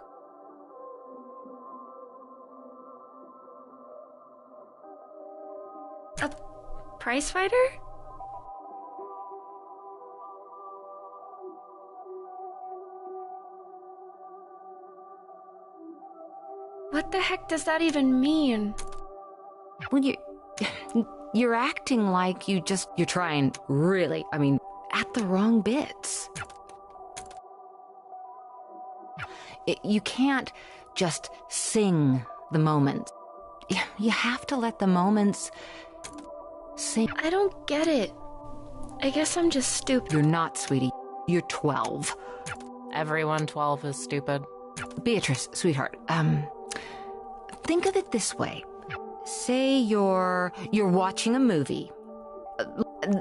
A prize fighter? What the heck does that even mean? Well, you're acting like you're trying really, at the wrong bits. You can't just sing the moments. You have to let the moments sing. I don't get it. I guess I'm just stupid. You're not, sweetie. You're 12. Everyone 12 is stupid. Beatrice, sweetheart, think of it this way. Say you're watching a movie.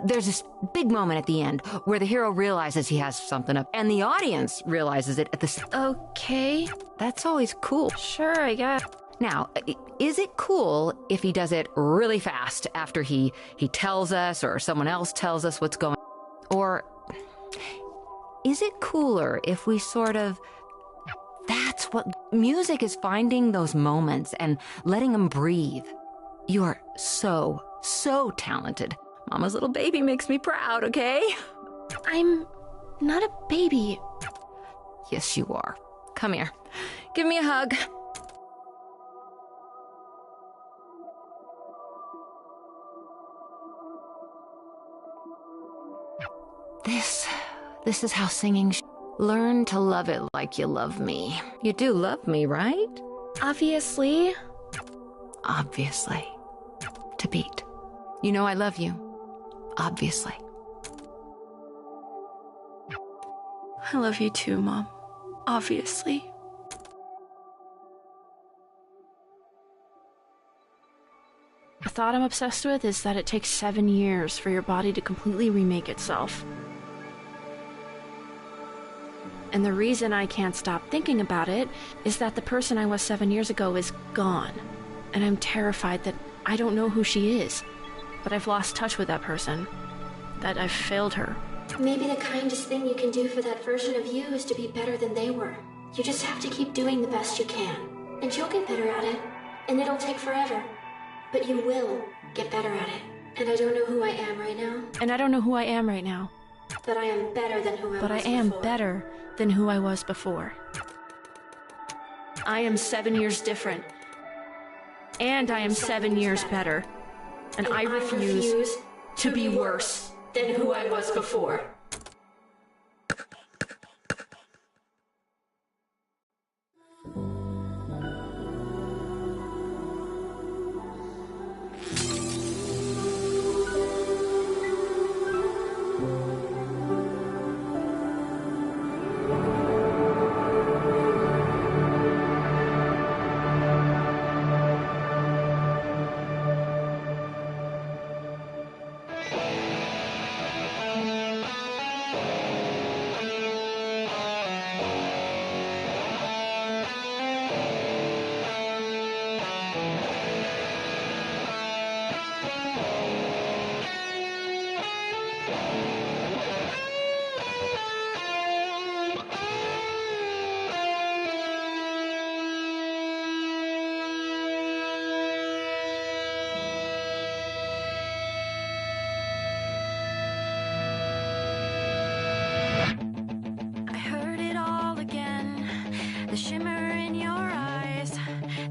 There's this big moment at the end where the hero realizes he has something up, and the audience realizes it at the same. Okay. That's always cool. Sure, I guess. Now, is it cool if he does it really fast after he tells us or someone else tells us what's going on? Or is it cooler if we sort of... That's what music is, finding those moments and letting them breathe. You are so, so talented. Mama's little baby makes me proud, okay? I'm not a baby. Yes, you are. Come here. Give me a hug. This is how singing learn to love it like you love me. You do love me, right? Obviously. Obviously. To beat. You know I love you. Obviously. I love you too, Mom. Obviously. The thought I'm obsessed with is that it takes 7 years for your body to completely remake itself. And the reason I can't stop thinking about it is that the person I was 7 years ago is gone. And I'm terrified that I don't know who she is. That I've lost touch with that person. That I've failed her. Maybe the kindest thing you can do for that version of you is to be better than they were. You just have to keep doing the best you can. And you'll get better at it. And it'll take forever. But you will get better at it. And I don't know who I am right now. And I don't know who I am right now. But I am better than who I was before. But I am better than who I was before. I am 7 years different. And I am 7 years better. And I refuse to be worse than who I was before. The shimmer in your eyes,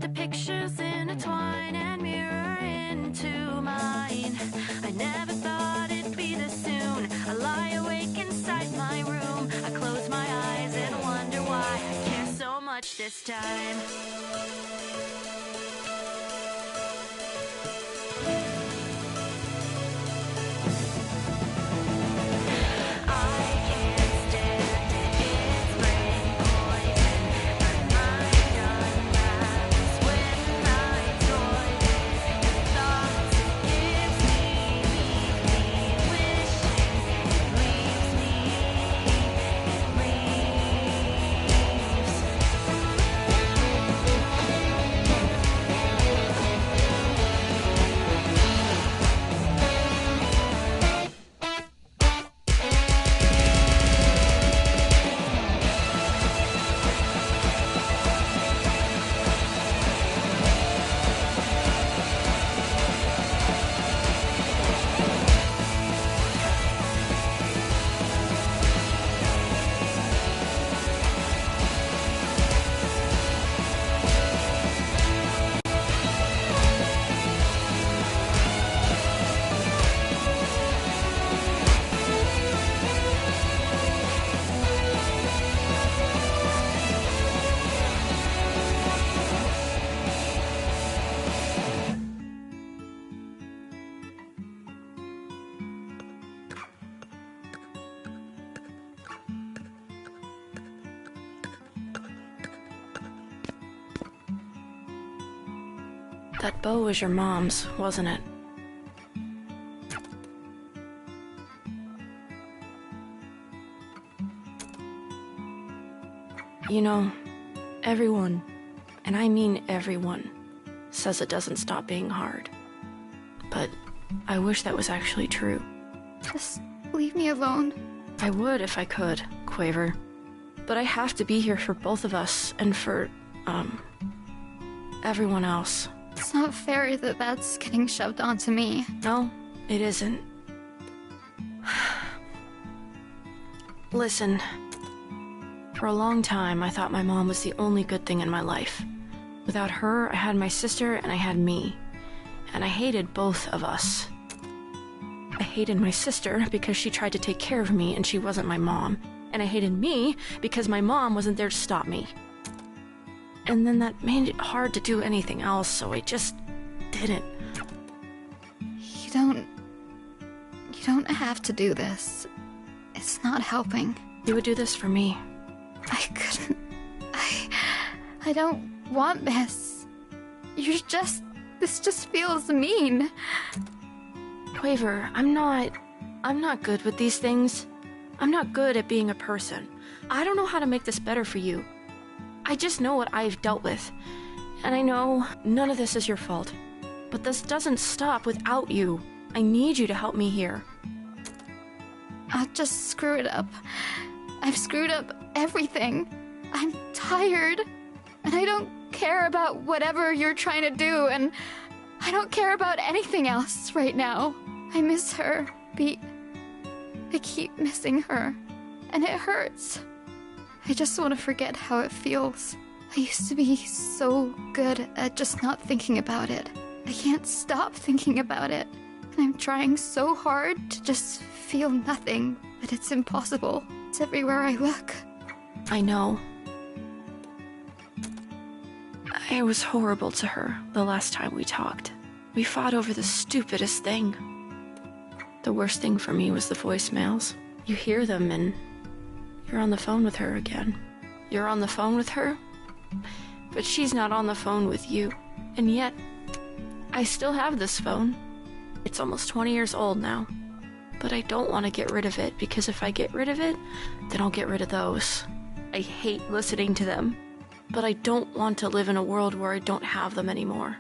the pictures intertwine and mirror into mine. I never thought it'd be this soon. I lie awake inside my room. I close my eyes and wonder why I care so much this time. That bow was your mom's, wasn't it? You know, everyone, and I mean everyone, says it doesn't stop being hard. But I wish that was actually true. Just leave me alone. I would if I could, Quaver. But I have to be here for both of us and for, everyone else. It's not fair that that's getting shoved onto me. No, it isn't. Listen, for a long time I thought my mom was the only good thing in my life. Without her, I had my sister and I had me. And I hated both of us. I hated my sister because she tried to take care of me and she wasn't my mom. And I hated me because my mom wasn't there to stop me. And then that made it hard to do anything else, so I just didn't. You don't have to do this. It's not helping. You would do this for me. I couldn't. I don't want this. This just feels mean. Quaver, I'm not good with these things. I'm not good at being a person. I don't know how to make this better for you. I just know what I've dealt with. And I know none of this is your fault. But this doesn't stop without you. I need you to help me here. I'll just screw it up. I've screwed up everything. I'm tired. And I don't care about whatever you're trying to do, and I don't care about anything else right now. I miss her, Beat. I keep missing her, and it hurts. I just want to forget how it feels. I used to be so good at just not thinking about it. I can't stop thinking about it. And I'm trying so hard to just feel nothing, but it's impossible. It's everywhere I look. I know. I was horrible to her the last time we talked. We fought over the stupidest thing. The worst thing for me was the voicemails. You hear them and you're on the phone with her again. You're on the phone with her, but she's not on the phone with you. And yet, I still have this phone. It's almost 20 years old now. But I don't want to get rid of it, because if I get rid of it, then I'll get rid of those. I hate listening to them, but I don't want to live in a world where I don't have them anymore.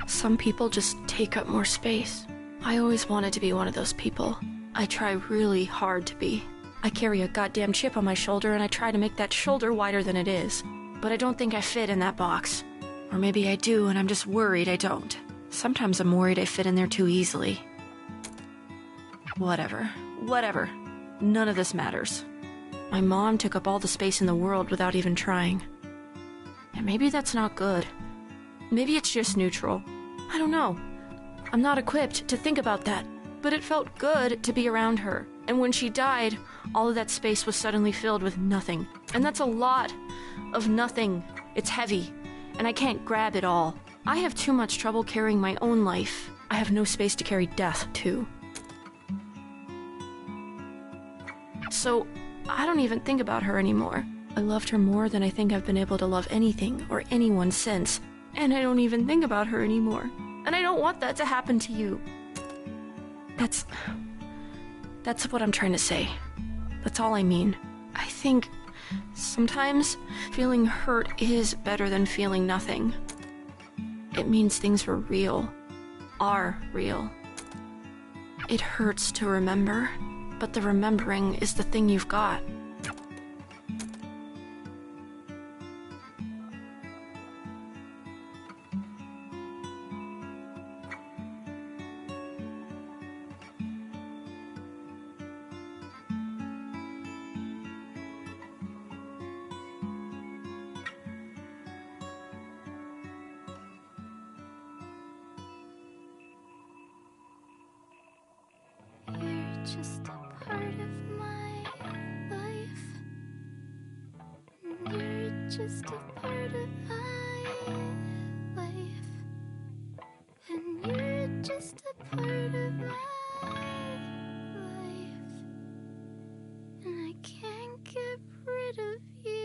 Some people just take up more space. I always wanted to be one of those people. I try really hard to be. I carry a goddamn chip on my shoulder and I try to make that shoulder wider than it is. But I don't think I fit in that box. Or maybe I do and I'm just worried I don't. Sometimes I'm worried I fit in there too easily. Whatever. None of this matters. My mom took up all the space in the world without even trying. And maybe that's not good. Maybe it's just neutral. I don't know. I'm not equipped to think about that. But it felt good to be around her. And when she died, all of that space was suddenly filled with nothing. And that's a lot of nothing. It's heavy, and I can't grab it all. I have too much trouble carrying my own life. I have no space to carry death, too. So, I don't even think about her anymore. I loved her more than I think I've been able to love anything or anyone since. And I don't even think about her anymore. And I don't want that to happen to you. That's what I'm trying to say. That's all I mean. I think sometimes feeling hurt is better than feeling nothing. It means things were real. Are real. It hurts to remember, but the remembering is the thing you've got. Just a part of my life. You're just a part of my life. And you're just a part of my life. And I can't get rid of you.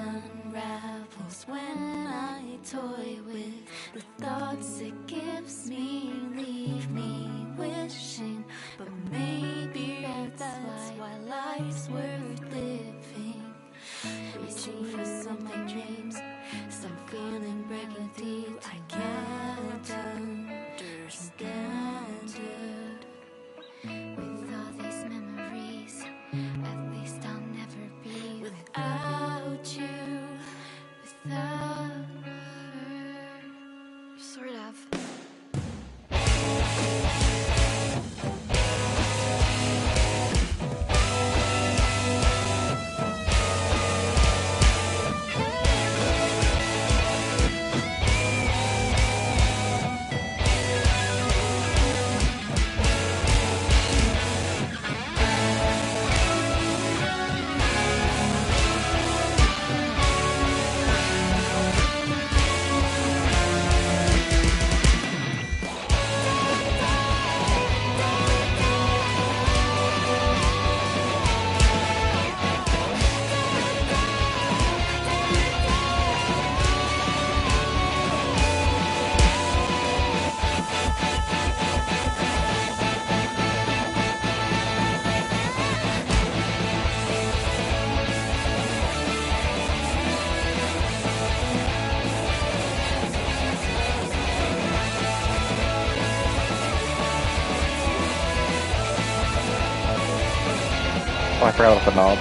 unravels when I toy with the thoughts it gives me, leave me wishing, but maybe that's why life's worth living. Reaching for something dreams, some feeling breaking deep. I can't understand it. With all these memories, at least I'll never be without you, without her. Sort of. Oh, I forgot about the knob.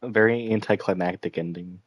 A very anticlimactic ending.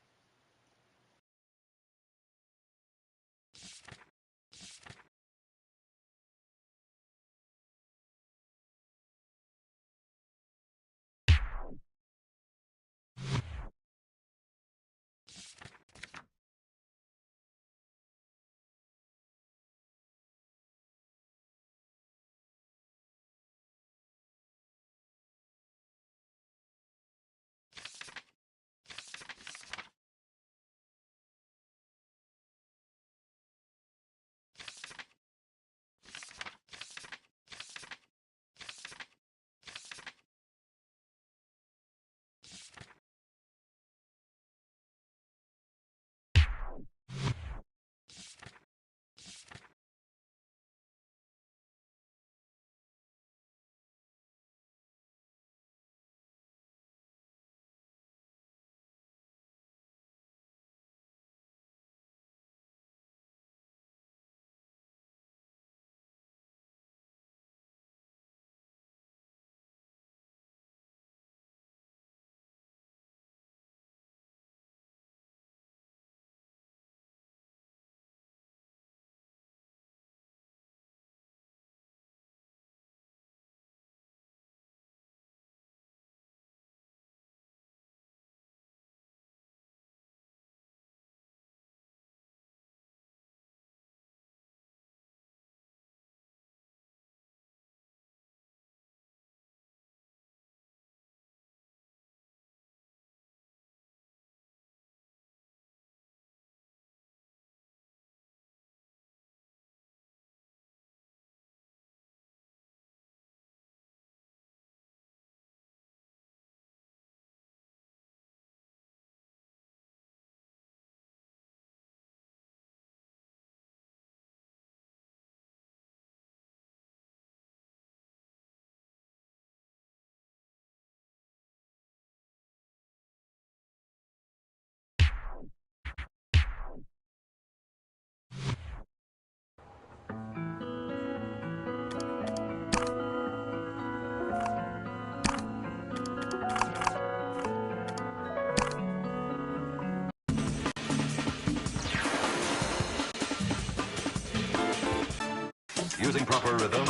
Using proper rhythm,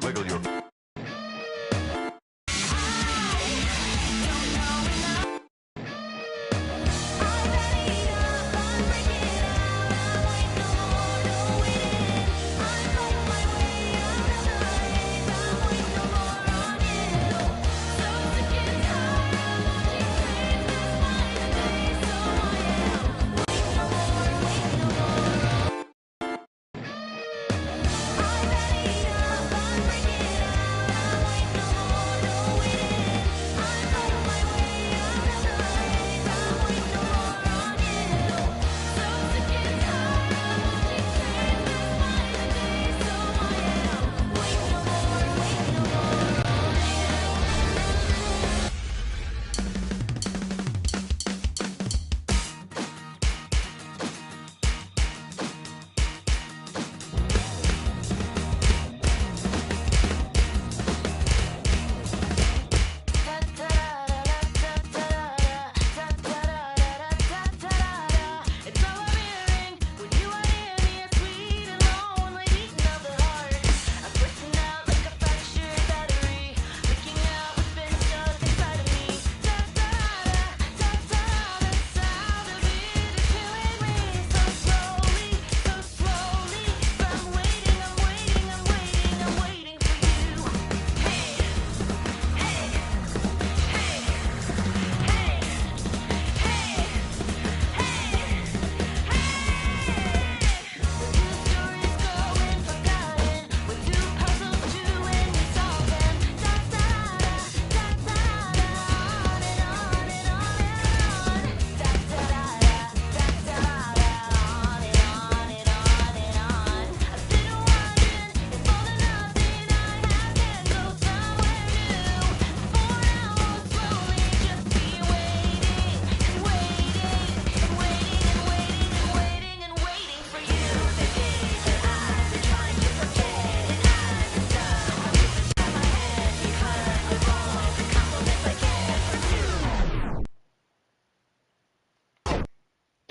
wiggle your...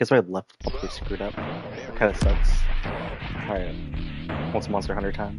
Here's why left we screwed up. It kind of sucks. Alright. Once Monster Hunter time.